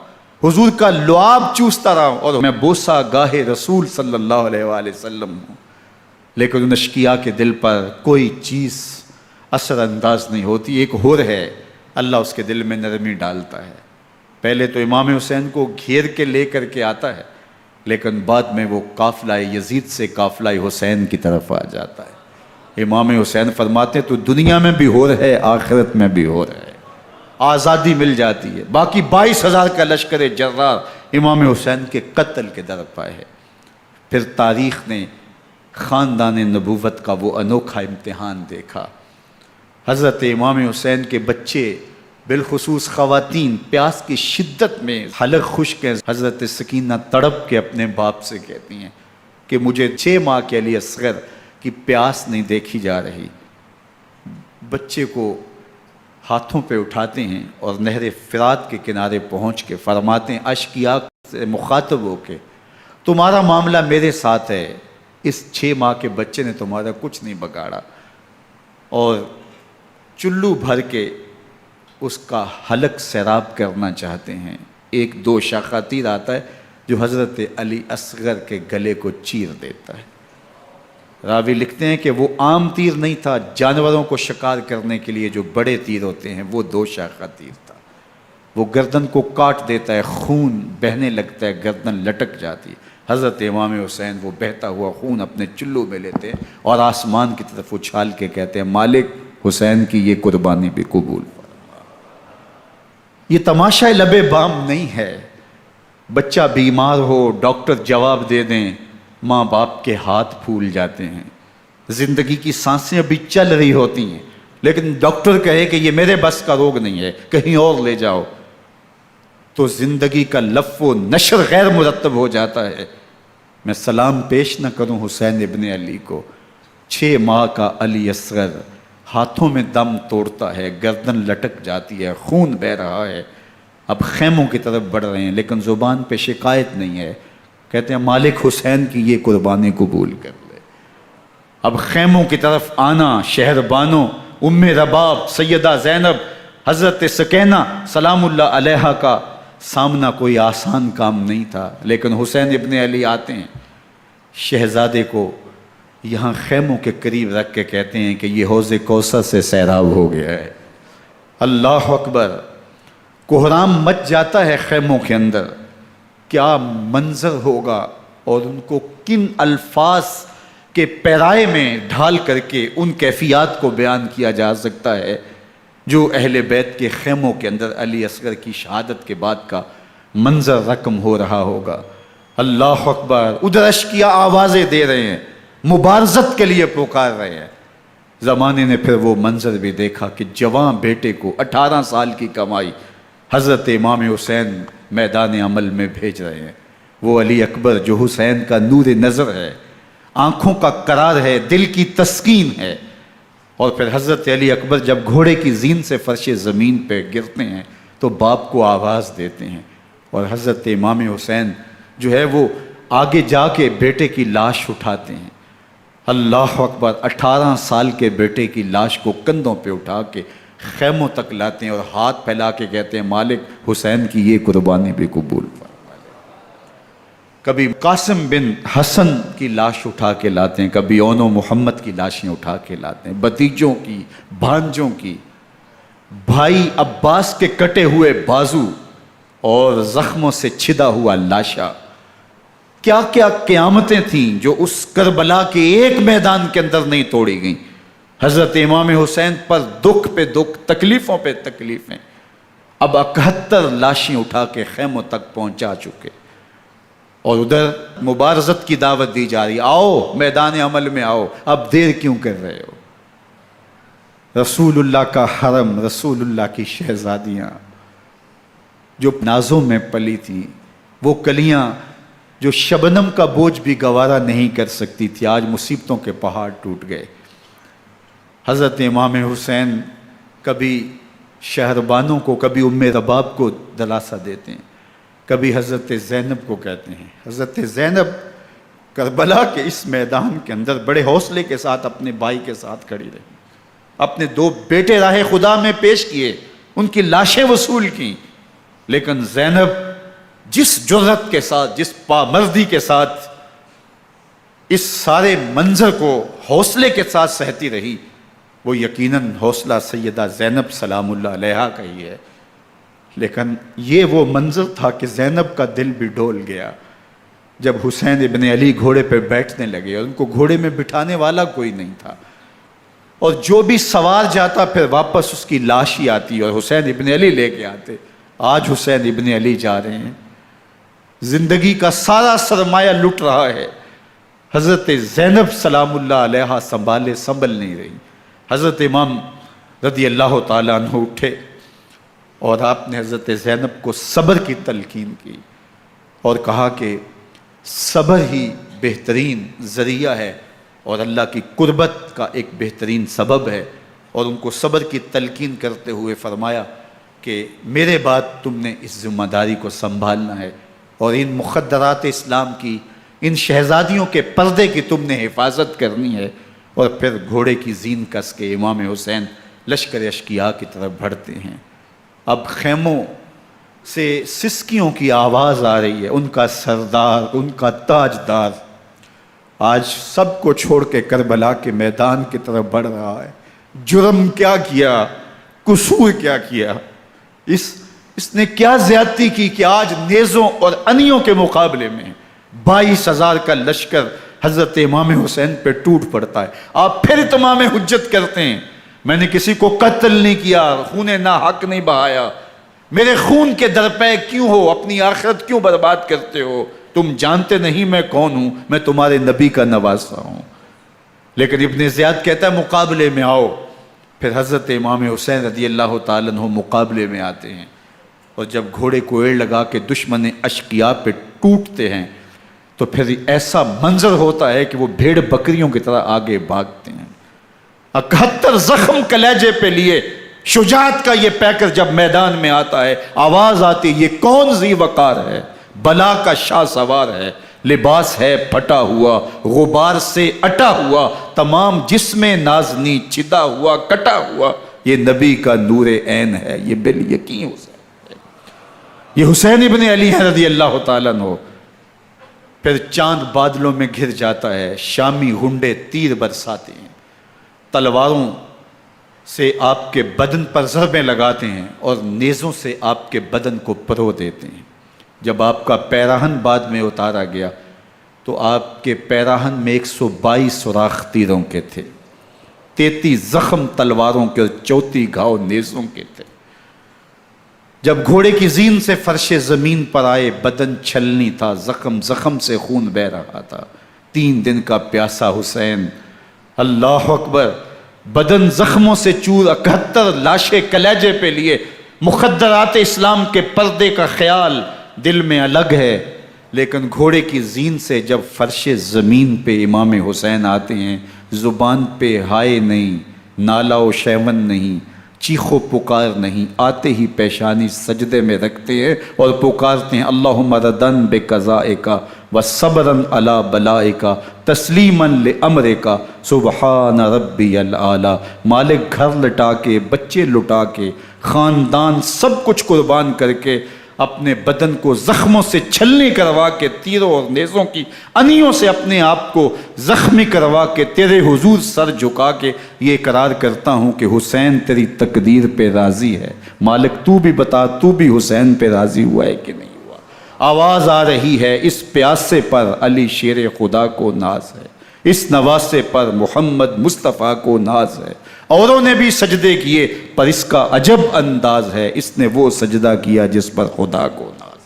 حضور کا لعاب چوستا رہا ہوں، اور میں بوسہ گاہ رسول صلی اللہ علیہ وآلہ وسلم ہوں۔ لیکن ان اشقیاء کے دل پر کوئی چیز اثر انداز نہیں ہوتی۔ ایک ہور ہے، اللہ اس کے دل میں نرمی ڈالتا ہے۔ پہلے تو امام حسین کو گھیر کے لے کر کے آتا ہے، لیکن بعد میں وہ قافلہ یزید سے قافلہ حسین کی طرف آ جاتا ہے۔ امام حسین فرماتے ہیں تو دنیا میں بھی ہور ہے، آخرت میں بھی ہور ہے، آزادی مل جاتی ہے۔ باقی 22,000 کا لشکر جرار امام حسین کے قتل کے در پہ ہے۔ پھر تاریخ نے خاندان نبوت کا وہ انوکھا امتحان دیکھا۔ حضرت امام حسین کے بچے بالخصوص خواتین پیاس کی شدت میں حلق خشک ہیں۔ حضرت سکینہ تڑپ کے اپنے باپ سے کہتی ہیں کہ مجھے 6 ماہ کے علی اصغر کی پیاس نہیں دیکھی جا رہی۔ بچے کو ہاتھوں پہ اٹھاتے ہیں اور نہر فرات کے کنارے پہنچ کے فرماتے ہیں اشقیاء سے مخاطب ہو کے تمہارا معاملہ میرے ساتھ ہے، اس 6 ماہ کے بچے نے تمہارا کچھ نہیں بگاڑا، اور چلو بھر کے اس کا حلق سیراب کرنا چاہتے ہیں۔ ایک 2 شاخہ تیر آتا ہے جو حضرت علی اصغر کے گلے کو چیر دیتا ہے۔ راوی لکھتے ہیں کہ وہ عام تیر نہیں تھا، جانوروں کو شکار کرنے کے لیے جو بڑے تیر ہوتے ہیں وہ 2 شاخہ تیر تھا۔ وہ گردن کو کاٹ دیتا ہے، خون بہنے لگتا ہے، گردن لٹک جاتی ہے۔ حضرت امام حسین وہ بہتا ہوا خون اپنے چلو میں لیتے ہیں اور آسمان کی طرف اچھال کے کہتے ہیں مالک حسین کی یہ قربانی بھی قبول فرما۔ یہ تماشا لب بام نہیں ہے، بچہ بیمار ہو ڈاکٹر جواب دے دیں، ماں باپ کے ہاتھ پھول جاتے ہیں، زندگی کی سانسیں ابھی چل رہی ہوتی ہیں، لیکن ڈاکٹر کہے کہ یہ میرے بس کا روگ نہیں ہے، کہیں اور لے جاؤ، تو زندگی کا لف و نشر غیر مرتب ہو جاتا ہے۔ میں سلام پیش نہ کروں حسین ابن علی کو، 6 ماہ کا علی اصغر ہاتھوں میں دم توڑتا ہے، گردن لٹک جاتی ہے، خون بہہ رہا ہے، اب خیموں کی طرف بڑھ رہے ہیں، لیکن زبان پہ شکایت نہیں ہے، کہتے ہیں مالک حسین کی یہ قربانی قبول کر لے۔ اب خیموں کی طرف آنا، شہر بانوں ام رباب سیدہ زینب حضرت سکینہ سلام اللہ علیہا کا سامنا کوئی آسان کام نہیں تھا، لیکن حسین ابن علی آتے ہیں، شہزادے کو یہاں خیموں کے قریب رکھ کے کہتے ہیں کہ یہ حوض کوثر سے سیراب ہو گیا ہے۔ اللہ اکبر، کوہرام مچ جاتا ہے خیموں کے اندر، کیا منظر ہوگا اور ان کو کن الفاظ کے پیرائے میں ڈھال کر کے ان کیفیات کو بیان کیا جا سکتا ہے جو اہل بیت کے خیموں کے اندر علی اصغر کی شہادت کے بعد کا منظر رقم ہو رہا ہوگا۔ اللہ اکبر، ادھر اشکیا آوازیں دے رہے ہیں، مبارزت کے لیے پکار رہے ہیں۔ زمانے نے پھر وہ منظر بھی دیکھا کہ جوان بیٹے کو 18 سال کی کمائی حضرت امام حسین میدان عمل میں بھیج رہے ہیں۔ وہ علی اکبر جو حسین کا نور نظر ہے، آنکھوں کا قرار ہے، دل کی تسکین ہے۔ اور پھر حضرت علی اکبر جب گھوڑے کی زین سے فرش زمین پہ گرتے ہیں تو باپ کو آواز دیتے ہیں، اور حضرت امام حسین جو ہے وہ آگے جا کے بیٹے کی لاش اٹھاتے ہیں۔ اللہ اکبر، 18 سال کے بیٹے کی لاش کو کندھوں پہ اٹھا کے خیموں تک لاتے ہیں اور ہاتھ پھیلا کے کہتے ہیں مالک حسین کی یہ قربانی بھی قبول فرما۔ کبھی قاسم بن حسن کی لاش اٹھا کے لاتے ہیں، کبھی اون و محمد کی لاشیں اٹھا کے لاتے ہیں، بھتیجوں کی، بھانجوں کی، بھائی عباس کے کٹے ہوئے بازو اور زخموں سے چھدا ہوا لاشا۔ کیا کیا قیامتیں تھیں جو اس کربلا کے ایک میدان کے اندر نہیں توڑی گئیں۔ حضرت امام حسین پر دکھ پہ دکھ، تکلیفوں پہ تکلیفیں، اب 71 لاشیں اٹھا کے خیموں تک پہنچا چکے، اور ادھر مبارزت کی دعوت دی جا رہی، آؤ میدان عمل میں آؤ، اب دیر کیوں کر رہے ہو۔ رسول اللہ کا حرم، رسول اللہ کی شہزادیاں جو نازوں میں پلی تھیں، وہ کلیاں جو شبنم کا بوجھ بھی گوارا نہیں کر سکتی تھی، آج مصیبتوں کے پہاڑ ٹوٹ گئے۔ حضرت امام حسین کبھی شہربانوں کو، کبھی ام رباب کو دلاسا دیتے ہیں، کبھی حضرت زینب کو کہتے ہیں۔ حضرت زینب کربلا کے اس میدان کے اندر بڑے حوصلے کے ساتھ اپنے بھائی کے ساتھ کھڑی رہی، اپنے 2 بیٹے راہ خدا میں پیش کیے، ان کی لاشیں وصول کیں، لیکن زینب جس جرأت کے ساتھ، جس پامردی کے ساتھ اس سارے منظر کو حوصلے کے ساتھ سہتی رہی، وہ یقیناً حوصلہ سیدہ زینب سلام اللہ علیہا کا ہی ہے۔ لیکن یہ وہ منظر تھا کہ زینب کا دل بھی ڈول گیا جب حسین ابن علی گھوڑے پہ بیٹھنے لگے اور ان کو گھوڑے میں بٹھانے والا کوئی نہیں تھا، اور جو بھی سوار جاتا پھر واپس اس کی لاش ہی آتی اور حسین ابن علی لے کے آتے۔ آج حسین ابن علی جا رہے ہیں، زندگی کا سارا سرمایہ لٹ رہا ہے، حضرت زینب سلام اللہ علیہا سنبھل نہیں رہی۔ حضرت امام رضی اللہ تعالیٰ عنہ اٹھے اور آپ نے حضرت زینب کو صبر کی تلقین کی اور کہا کہ صبر ہی بہترین ذریعہ ہے اور اللہ کی قربت کا ایک بہترین سبب ہے، اور ان کو صبر کی تلقین کرتے ہوئے فرمایا کہ میرے بعد تم نے اس ذمہ داری کو سنبھالنا ہے اور ان مخدرات اسلام کی، ان شہزادیوں کے پردے کی تم نے حفاظت کرنی ہے۔ اور پھر گھوڑے کی زین کس کے امام حسین لشکر اشکیا کی طرف بڑھتے ہیں۔ اب خیموں سے سسکیوں کی آواز آ رہی ہے، ان کا سردار، ان کا تاجدار آج سب کو چھوڑ کے کربلا کے میدان کی طرف بڑھ رہا ہے۔ جرم کیا کیا، قصور کیا کیا، اس نے کیا زیادتی کی کہ آج نیزوں اور انیوں کے مقابلے میں 22,000 کا لشکر حضرت امام حسین پہ ٹوٹ پڑتا ہے۔ آپ پھر اتمام حجت کرتے ہیں، میں نے کسی کو قتل نہیں کیا، خون ناحق نہیں بہایا، میرے خون کے درپے کیوں ہو، اپنی آخرت کیوں برباد کرتے ہو، تم جانتے نہیں میں کون ہوں، میں تمہارے نبی کا نواسا ہوں۔ لیکن ابن زیاد کہتا ہے مقابلے میں آؤ۔ پھر حضرت امام حسین رضی اللہ تعالیٰ عنہ مقابلے میں آتے ہیں، اور جب گھوڑے کو ایڑ لگا کے دشمن اشقیاء پہ ٹوٹتے ہیں تو پھر ایسا منظر ہوتا ہے کہ وہ بھیڑ بکریوں کی طرح آگے بھاگتے ہیں۔ 71 زخم کلیجے پہ لیے شجاعت کا یہ پیکر جب میدان میں آتا ہے، آواز آتی، یہ کون ذی وقار ہے، بلا کا شاہ سوار ہے، لباس ہے پھٹا ہوا غبار سے اٹا ہوا، تمام جسم نازنی چدا ہوا کٹا ہوا، یہ نبی کا نور عین ہے، یہ بالیقین حسین ہے، یہ حسین ابن علی ہیں رضی اللہ تعالیٰ عنہ۔ پھر چاند بادلوں میں گھر جاتا ہے، شامی ہنڈے تیر برساتے ہیں، تلواروں سے آپ کے بدن پر ضربیں لگاتے ہیں اور نیزوں سے آپ کے بدن کو پرو دیتے ہیں۔ جب آپ کا پیراہن بعد میں اتارا گیا تو آپ کے پیراہن میں 122 سوراخ تیروں کے تھے، 33 زخم تلواروں کے اور 34 گھاؤ نیزوں کے تھے۔ جب گھوڑے کی زین سے فرش زمین پر آئے، بدن چھلنی تھا، زخم زخم سے خون بہہ رہا تھا، 3 دن کا پیاسا حسین، اللہ اکبر، بدن زخموں سے چور، 71 لاشیں کلیجے پہ لیے، مخدرات اسلام کے پردے کا خیال دل میں الگ ہے، لیکن گھوڑے کی زین سے جب فرش زمین پہ امام حسین آتے ہیں، زبان پہ ہائے نہیں، نالا و شیون نہیں، چیخ و پکار نہیں، آتے ہی پیشانی سجدے میں رکھتے ہیں اور پکارتے ہیں اللہم ردن بقضائک و صبرن علی بلائک تسلیما لامرک سبحان ربی الاعلی۔ مالک گھر لٹا کے، بچے لٹا کے، خاندان سب کچھ قربان کر کے، اپنے بدن کو زخموں سے چھلنی کروا کے، تیروں اور نیزوں کی انیوں سے اپنے آپ کو زخمی کروا کے، تیرے حضور سر جھکا کے یہ اقرار کرتا ہوں کہ حسین تیری تقدیر پہ راضی ہے، مالک تو بھی بتا، تو بھی حسین پہ راضی ہوا ہے کہ نہیں ہوا۔ آواز آ رہی ہے، اس پیاسے پر علی شیر خدا کو ناز ہے، اس نواسے پر محمد مصطفیٰ کو ناز ہے، اوروں نے بھی سجدے کیے پر اس کا عجب انداز ہے، اس نے وہ سجدہ کیا جس پر خدا کو ناز۔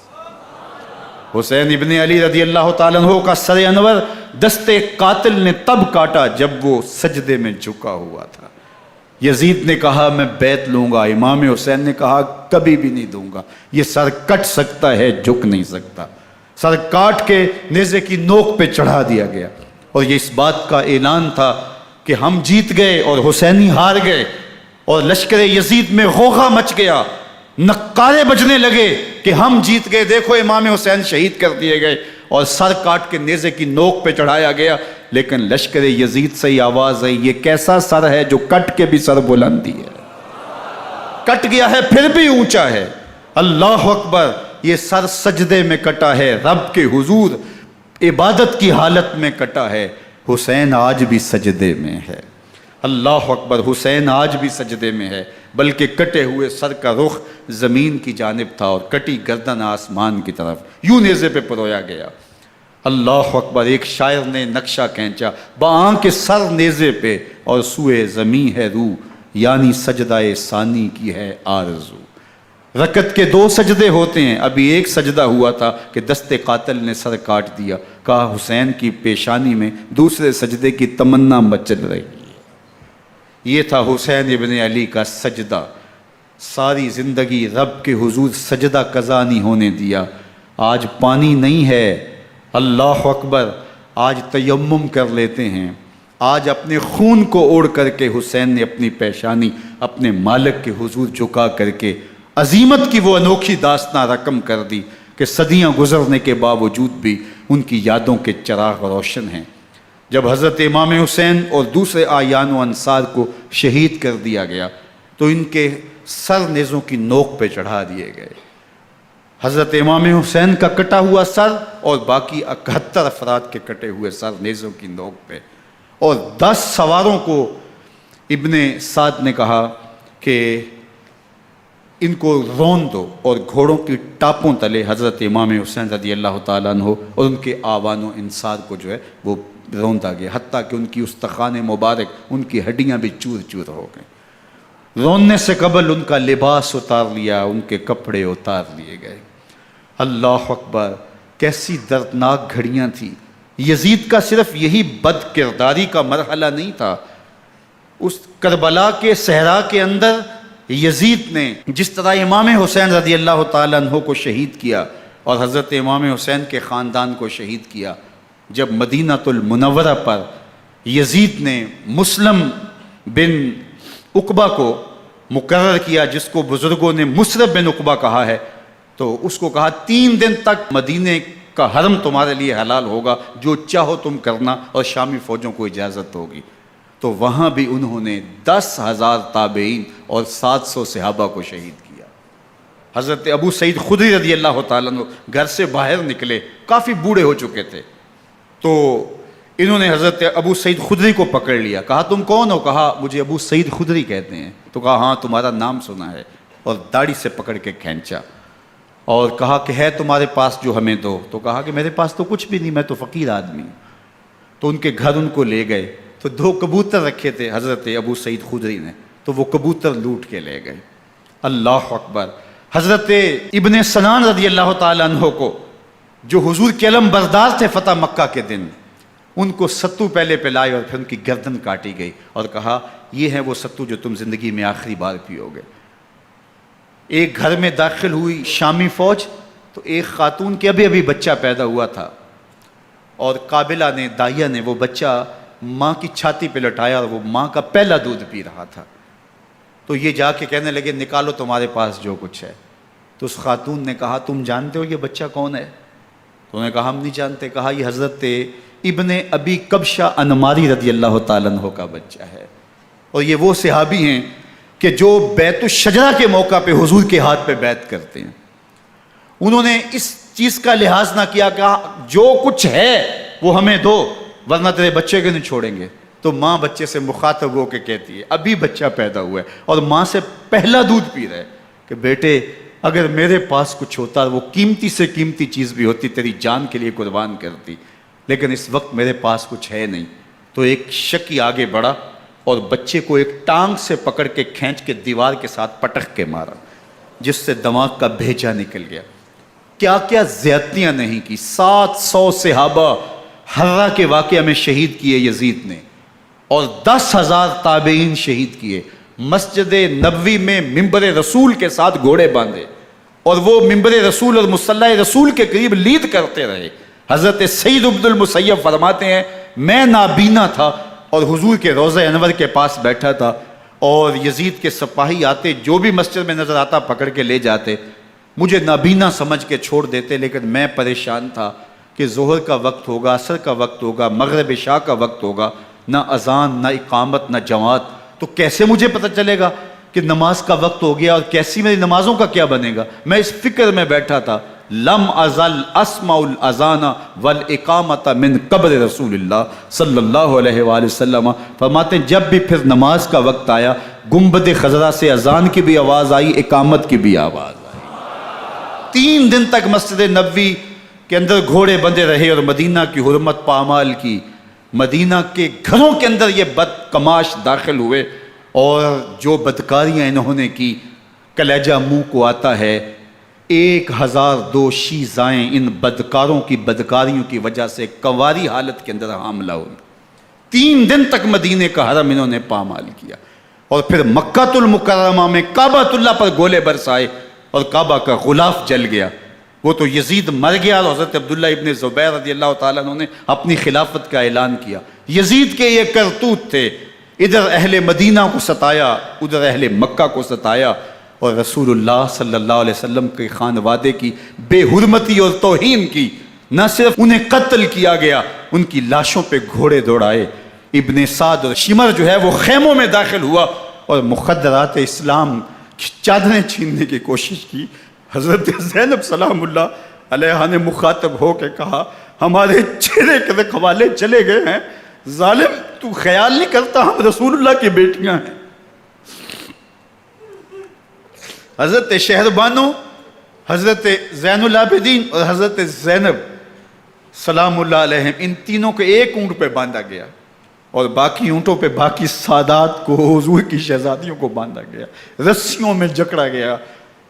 حسین ابن علی رضی اللہ تعالیٰ عنہ کا سر انور دستے قاتل نے تب کاٹا جب وہ سجدے میں جھکا ہوا تھا۔ یزید نے کہا میں بیعت لوں گا، امام حسین نے کہا کبھی بھی نہیں دوں گا، یہ سر کٹ سکتا ہے جھک نہیں سکتا۔ سر کاٹ کے نیزے کی نوک پہ چڑھا دیا گیا اور یہ اس بات کا اعلان تھا کہ ہم جیت گئے اور حسینی ہار گئے، اور لشکر یزید میں غوغا مچ گیا، نقارے بجنے لگے کہ ہم جیت گئے، دیکھو امام حسین شہید کر دیے گئے، اور سر کاٹ کے نیزے کی نوک پہ چڑھایا گیا۔ لیکن لشکر یزید سے ہی آواز آئی یہ کیسا سر ہے جو کٹ کے بھی سر بلندی ہے، کٹ گیا ہے پھر بھی اونچا ہے، اللہ اکبر، یہ سر سجدے میں کٹا ہے، رب کے حضور عبادت کی حالت میں کٹا ہے، حسین آج بھی سجدے میں ہے، اللہ اکبر، حسین آج بھی سجدے میں ہے، بلکہ کٹے ہوئے سر کا رخ زمین کی جانب تھا اور کٹی گردن آسمان کی طرف، یوں نیزے پہ پرویا گیا، اللہ اکبر۔ ایک شاعر نے نقشہ کھینچا، بآنکھ سر نیزے پہ اور سوئے زمیں ہے روح، یعنی سجدہ ثانی کی ہے آرزو۔ رکعت کے 2 سجدے ہوتے ہیں، ابھی ایک سجدہ ہوا تھا کہ دست قاتل نے سر کاٹ دیا، کہا حسین کی پیشانی میں دوسرے سجدے کی تمنا مچل رہی ہے۔ یہ تھا حسین ابن علی کا سجدہ، ساری زندگی رب کے حضور سجدہ قضا نہیں ہونے دیا۔ آج پانی نہیں ہے، اللہ اکبر، آج تیمم کر لیتے ہیں، آج اپنے خون کو اوڑھ کر کے حسین نے اپنی پیشانی اپنے مالک کے حضور جھکا کر کے عظیمت کی وہ انوکھی داستان رقم کر دی کہ صدیاں گزرنے کے باوجود بھی ان کی یادوں کے چراغ روشن ہیں۔ جب حضرت امام حسین اور دوسرے اعیان و انصار کو شہید کر دیا گیا تو ان کے سر نیزوں کی نوک پہ چڑھا دیے گئے، حضرت امام حسین کا کٹا ہوا سر اور باقی 71 افراد کے کٹے ہوئے سر نیزوں کی نوک پہ، اور 10 سواروں کو ابن سعد نے کہا کہ ان کو رون دو، اور گھوڑوں کی ٹاپوں تلے حضرت امام حسین رضی اللہ تعالیٰ عنہ اور ان کے آوان و انصار کو جو ہے وہ روندا گیا، حتیٰ کہ ان کی استخوان مبارک، ان کی ہڈیاں بھی چور چور ہو گئیں۔ روننے سے قبل ان کا لباس اتار لیا، ان کے کپڑے اتار لیے گئے۔ اللہ اکبر، کیسی دردناک گھڑیاں تھیں۔ یزید کا صرف یہی بد کرداری کا مرحلہ نہیں تھا، اس کربلا کے صحرا کے اندر یزید نے جس طرح امام حسین رضی اللہ تعالیٰ عنہ کو شہید کیا اور حضرت امام حسین کے خاندان کو شہید کیا، جب مدینہ المنورہ پر یزید نے مسلم بن عقبہ کو مقرر کیا، جس کو بزرگوں نے مصرب بن عقبہ کہا ہے، تو اس کو کہا 3 دن تک مدینے کا حرم تمہارے لیے حلال ہوگا، جو چاہو تم کرنا، اور شامی فوجوں کو اجازت ہوگی۔ تو وہاں بھی انہوں نے 10,000 تابعین اور 700 صحابہ کو شہید کیا۔ حضرت ابو سعید خدری رضی اللہ تعالیٰ عنہ گھر سے باہر نکلے، کافی بوڑھے ہو چکے تھے، تو انہوں نے حضرت ابو سعید خدری کو پکڑ لیا، کہا تم کون ہو؟ کہا مجھے ابو سعید خدری کہتے ہیں۔ تو کہا ہاں تمہارا نام سنا ہے، اور داڑھی سے پکڑ کے کھینچا اور کہا کہ ہے تمہارے پاس جو ہمیں دو؟ تو کہا کہ میرے پاس تو کچھ بھی نہیں، میں تو فقیر آدمی ہوں۔ تو ان کے گھر ان کو لے گئے، تو 2 کبوتر رکھے تھے حضرت ابو سعید خدری نے، تو وہ کبوتر لوٹ کے لے گئے۔ اللہ اکبر۔ حضرت ابن سنان رضی اللہ تعالیٰ عنہ کو، جو حضور کے علم بردار تھے فتح مکہ کے دن، ان کو ستو پہلے پلائے اور پھر ان کی گردن کاٹی گئی، اور کہا یہ ہے وہ ستو جو تم زندگی میں آخری بار پیو گے۔ ایک گھر میں داخل ہوئی شامی فوج، تو ایک خاتون کے ابھی ابھی بچہ پیدا ہوا تھا، اور قابلہ نے، دائیا نے، وہ بچہ ماں کی چھاتی پہ لٹایا، اور وہ ماں کا پہلا دودھ پی رہا تھا۔ تو یہ جا کے کہنے لگے نکالو تمہارے پاس جو کچھ ہے۔ تو اس خاتون نے کہا تم جانتے ہو یہ بچہ کون ہے؟ تو انہوں نے کہا ہم نہیں جانتے۔ کہا یہ حضرت ابن ابی کبشہ انماری رضی اللہ تعالیٰ عنہ کا بچہ ہے، اور یہ وہ صحابی ہیں کہ جو بیت الشجرہ کے موقع پہ حضور کے ہاتھ پہ بیعت کرتے ہیں۔ انہوں نے اس چیز کا لحاظ نہ کیا کہ جو کچھ ہے وہ ہمیں دو، ورنہ تیرے بچے کو نہیں چھوڑیں گے۔ تو ماں بچے سے مخاطب ہو کے کہتی ہے، ابھی بچہ پیدا ہوا ہے اور ماں سے پہلا دودھ پی رہا ہے، کہ بیٹے اگر میرے پاس کچھ ہوتا، وہ قیمتی سے قیمتی چیز بھی ہوتی، تیری جان کے لیے قربان کرتی، لیکن اس وقت میرے پاس کچھ ہے نہیں۔ تو ایک شکی آگے بڑھا اور بچے کو ایک ٹانگ سے پکڑ کے کھینچ کے دیوار کے ساتھ پٹک کے مارا، جس سے دماغ کا بھیجا نکل گیا۔ کیا کیا زیادتیاں نہیں کی۔ 700 صحابہ حرہ کے واقعہ میں شہید کیے یزید نے، اور 10,000 تابعین شہید کیے۔ مسجد نبوی میں ممبر رسول کے ساتھ گھوڑے باندھے، اور وہ ممبر رسول اور مصلی رسول کے قریب لید کرتے رہے۔ حضرت سعید عبد المسیب فرماتے ہیں میں نابینا تھا اور حضور کے روضہ انور کے پاس بیٹھا تھا، اور یزید کے سپاہی آتے، جو بھی مسجد میں نظر آتا پکڑ کے لے جاتے، مجھے نابینا سمجھ کے چھوڑ دیتے، لیکن میں پریشان تھا کہ ظہر کا وقت ہوگا، عصر کا وقت ہوگا، مغرب عشاء کا وقت ہوگا، نہ اذان، نہ اقامت، نہ جماعت، تو کیسے مجھے پتہ چلے گا کہ نماز کا وقت ہو گیا، اور کیسی میری نمازوں کا کیا بنے گا؟ میں اس فکر میں بیٹھا تھا۔ لم ازل اسمع الاذان والاقامت من قبر رسول اللہ صلی اللہ علیہ وآلہ وسلم۔ فرماتے ہیں جب بھی پھر نماز کا وقت آیا، گنبد خضرا سے اذان کی بھی آواز آئی، اقامت کی بھی آواز آئی۔ 3 دن تک مسجد نبوی کے اندر گھوڑے بندھے رہے، اور مدینہ کی حرمت پامال کی۔ مدینہ کے گھروں کے اندر یہ بدکماش داخل ہوئے، اور جو بدکاریاں انہوں نے کی، کلیجہ منہ کو آتا ہے۔ 1002 شیزائیں ان بدکاروں کی بدکاریوں کی وجہ سے کنواری حالت کے اندر حاملہ ہوئی۔ 3 دن تک مدینے کا حرم انہوں نے پامال کیا، اور پھر مکہ المکرمہ میں کعبۃ اللہ پر گولے برسائے، اور کعبہ کا غلاف جل گیا۔ وہ تو یزید مر گیا، اور حضرت عبداللہ ابن زبیر رضی اللہ تعالیٰ عنہ نے اپنی خلافت کا اعلان کیا۔ یزید کے یہ کرتوت تھے، ادھر اہل مدینہ کو ستایا، ادھر اہل مکہ کو ستایا، اور رسول اللہ صلی اللہ علیہ وسلم کے خانوادے کی بے حرمتی اور توہین کی۔ نہ صرف انہیں قتل کیا گیا، ان کی لاشوں پہ گھوڑے دوڑائے۔ ابن سعد اور شمر جو ہے وہ خیموں میں داخل ہوا، اور مخدرات اسلام کی چادریں چھیننے کی کوشش کی۔ حضرت زینب سلام اللہ علیہ نے مخاطب ہو کے کہا ہمارے چہرے کے رکھوالے چلے گئے ہیں، ظالم تو خیال نہیں کرتا ہم رسول اللہ کی بیٹیاں ہیں۔ حضرت شہربانو، حضرت زین العابدین اور حضرت زینب سلام اللہ علیہ، ان تینوں کو ایک اونٹ پہ باندھا گیا، اور باقی اونٹوں پہ باقی سادات کو، حضور کی شہزادیوں کو باندھا گیا، رسیوں میں جکڑا گیا،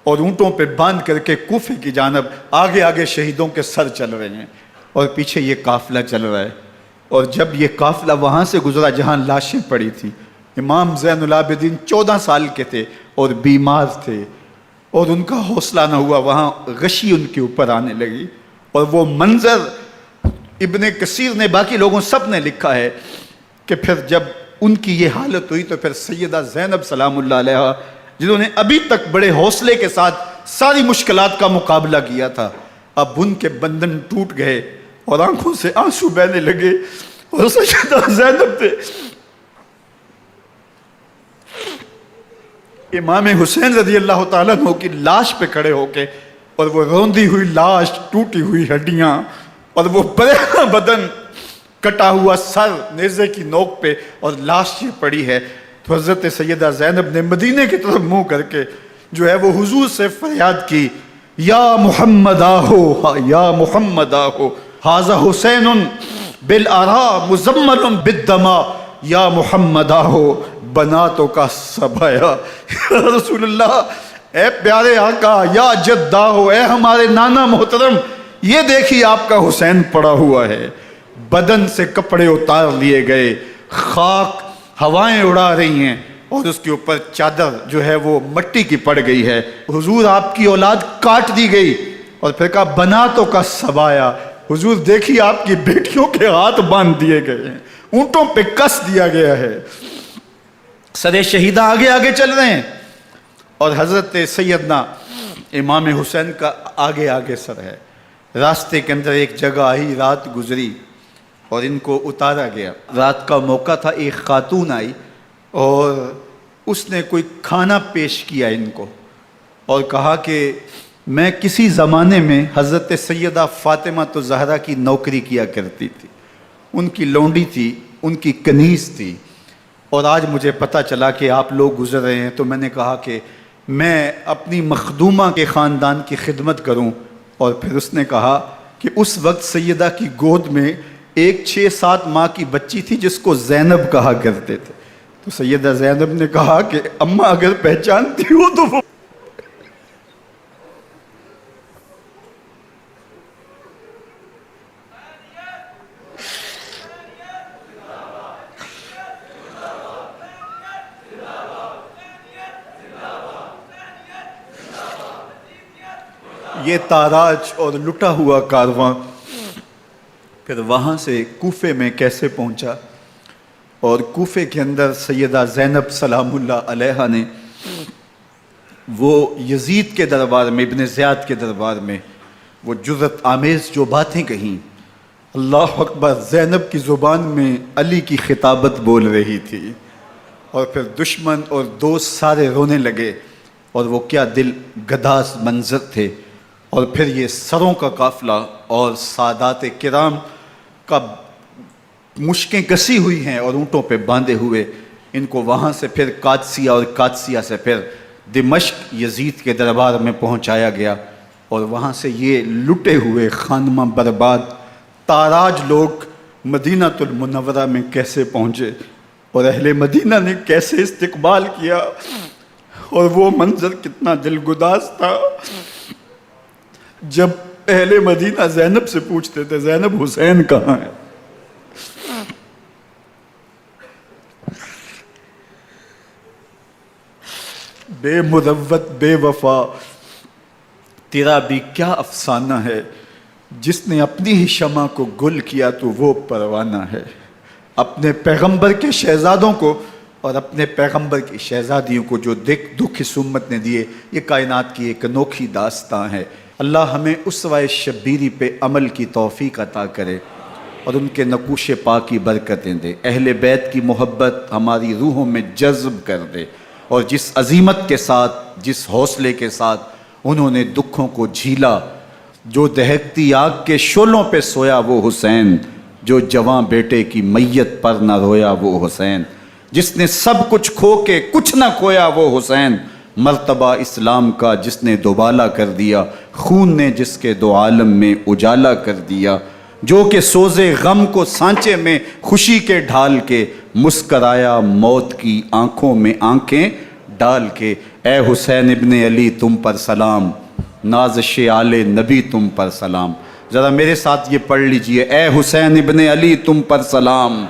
اور اونٹوں پہ باندھ کر کے کوفے کی جانب آگے آگے شہیدوں کے سر چل رہے ہیں، اور پیچھے یہ قافلہ چل رہا ہے۔ اور جب یہ قافلہ وہاں سے گزرا جہاں لاشیں پڑی تھیں، امام زین العابدین 14 سال کے تھے اور بیمار تھے، اور ان کا حوصلہ نہ ہوا، وہاں غشی ان کے اوپر آنے لگی، اور وہ منظر ابن کثیر نے، باقی لوگوں سب نے لکھا ہے کہ پھر جب ان کی یہ حالت ہوئی تو پھر سیدہ زینب سلام اللہ علیہ، جنہوں نے ابھی تک بڑے حوصلے کے ساتھ ساری مشکلات کا مقابلہ کیا تھا، اب ان کے بندھن ٹوٹ گئے اور آنکھوں سے آنسو بہنے لگے، اور سیدہ زینب نے امام حسین رضی اللہ تعالیٰ عنہ کی لاش پہ کھڑے ہو کے، اور وہ روندی ہوئی لاش، ٹوٹی ہوئی ہڈیاں، اور وہ برینا بدن، کٹا ہوا سر نیزے کی نوک پہ، اور لاش یہ پڑی ہے، تو حضرت سیدہ زینب نے مدینے کی طرف منہ کر کے جو ہے وہ حضور سے فریاد کی، یا محمد آہو، یا محمد آہو، ھذا حسین بالآراء مزمل بالدماء، یا محمد آہو بناتوں کا سبایا۔ یا رسول اللہ، اے پیارے آقا، یا جد آہو، اے ہمارے نانا محترم، یہ دیکھیے آپ کا حسین پڑا ہوا ہے۔ بدن سے کپڑے اتار لیے گئے، خاک ہوائیں اڑا رہی ہیں، اور اس کے اوپر چادر جو ہے وہ مٹی کی پڑ گئی ہے۔ حضور آپ کی اولاد کاٹ دی گئی، اور پھر کہا بناتوں کا سبایا، حضور دیکھیے آپ کی بیٹیوں کے ہاتھ باندھ دیے گئے ہیں، اونٹوں پہ کس دیا گیا ہے، سر شہیدہ آگے آگے چل رہے ہیں، اور حضرت سیدنا امام حسین کا آگے آگے سر ہے۔ راستے کے اندر ایک جگہ آئی، رات گزری اور ان کو اتارا گیا۔ رات کا موقع تھا، ایک خاتون آئی اور اس نے کوئی کھانا پیش کیا ان کو، اور کہا کہ میں کسی زمانے میں حضرت سیدہ فاطمہ تو زہرا کی نوکری کیا کرتی تھی، ان کی لونڈی تھی، ان کی کنیز تھی، اور آج مجھے پتہ چلا کہ آپ لوگ گزر رہے ہیں، تو میں نے کہا کہ میں اپنی مخدومہ کے خاندان کی خدمت کروں۔ اور پھر اس نے کہا کہ اس وقت سیدہ کی گود میں ایک 6-7 ماہ کی بچی تھی جس کو زینب کہا کرتے تھے، تو سیدہ زینب نے کہا کہ اماں اگر پہچانتی ہو تو وہ یہ تاراج اور لٹا ہوا کارواں پھر وہاں سے کوفے میں کیسے پہنچا، اور کوفے کے اندر سیدہ زینب سلام اللہ علیہا نے وہ یزید کے دربار میں، ابن زیاد کے دربار میں وہ جرأت آمیز جو باتیں کہیں، اللہ اکبر، زینب کی زبان میں علی کی خطابت بول رہی تھی، اور پھر دشمن اور دوست سارے رونے لگے، اور وہ کیا دل گداز منظر تھے۔ اور پھر یہ سروں کا قافلہ اور سادات کرام کا مشکیں کسی ہوئی ہیں اور اونٹوں پہ باندھے ہوئے، ان کو وہاں سے پھر قادسیہ، اور قادسیہ سے پھر دمشق یزید کے دربار میں پہنچایا گیا، اور وہاں سے یہ لٹے ہوئے خانمہ برباد تاراج لوگ مدینہ المنورہ میں کیسے پہنچے، اور اہل مدینہ نے کیسے استقبال کیا، اور وہ منظر کتنا دلگداز تھا جب اہل مدینہ زینب سے پوچھتے تھے زینب حسین کہاں ہے؟ بے مروت بے وفا تیرا بھی کیا افسانہ ہے، جس نے اپنی ہی شمع کو گل کیا تو وہ پروانہ ہے۔ اپنے پیغمبر کے شہزادوں کو اور اپنے پیغمبر کی شہزادیوں کو جو دکھ اس امت نے دیے، یہ کائنات کی ایک انوکھی داستان ہے۔ اللہ ہمیں اسوہ شبیری پہ عمل کی توفیق عطا کرے اور ان کے نقوش پاک کی برکتیں دے، اہل بیت کی محبت ہماری روحوں میں جذب کر دے، اور جس عظیمت کے ساتھ، جس حوصلے کے ساتھ انہوں نے دکھوں کو جھیلا، جو دہکتی آگ کے شعلوں پہ سویا وہ حسین، جو جواں بیٹے کی میت پر نہ رویا وہ حسین، جس نے سب کچھ کھو کے کچھ نہ کھویا وہ حسین، مرتبہ اسلام کا جس نے دوبالا کر دیا، خون نے جس کے دو عالم میں اجالا کر دیا، جو کہ سوزے غم کو سانچے میں خوشی کے ڈھال کے، مسکرایا موت کی آنکھوں میں آنکھیں ڈال کے۔ اے حسین ابن علی تم پر سلام، نازش آل نبی تم پر سلام۔ ذرا میرے ساتھ یہ پڑھ لیجئے، اے حسین ابن علی تم پر سلام،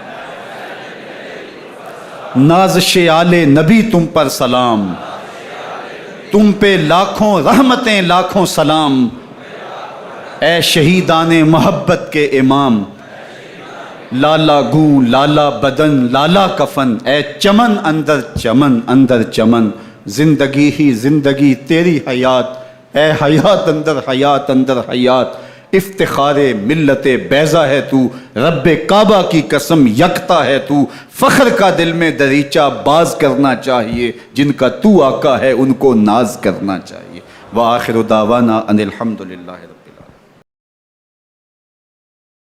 نازش آل نبی تم پر سلام، تم پہ لاکھوں رحمتیں لاکھوں سلام، اے شہیدان محبت کے امام، لالا گوں لالا بدن لالا کفن، اے چمن اندر چمن، زندگی ہی زندگی تیری حیات اے حیات اندر حیات اندر حیات، افتخار ملت بیضا ہے تو، رب کعبہ کی قسم یکتا ہے تو، فخر کا دل میں دریچہ باز کرنا چاہیے، جن کا تو آقا ہے ان کو ناز کرنا چاہیے۔ وآخر دعوانا ان الحمد للہ رب العالمین۔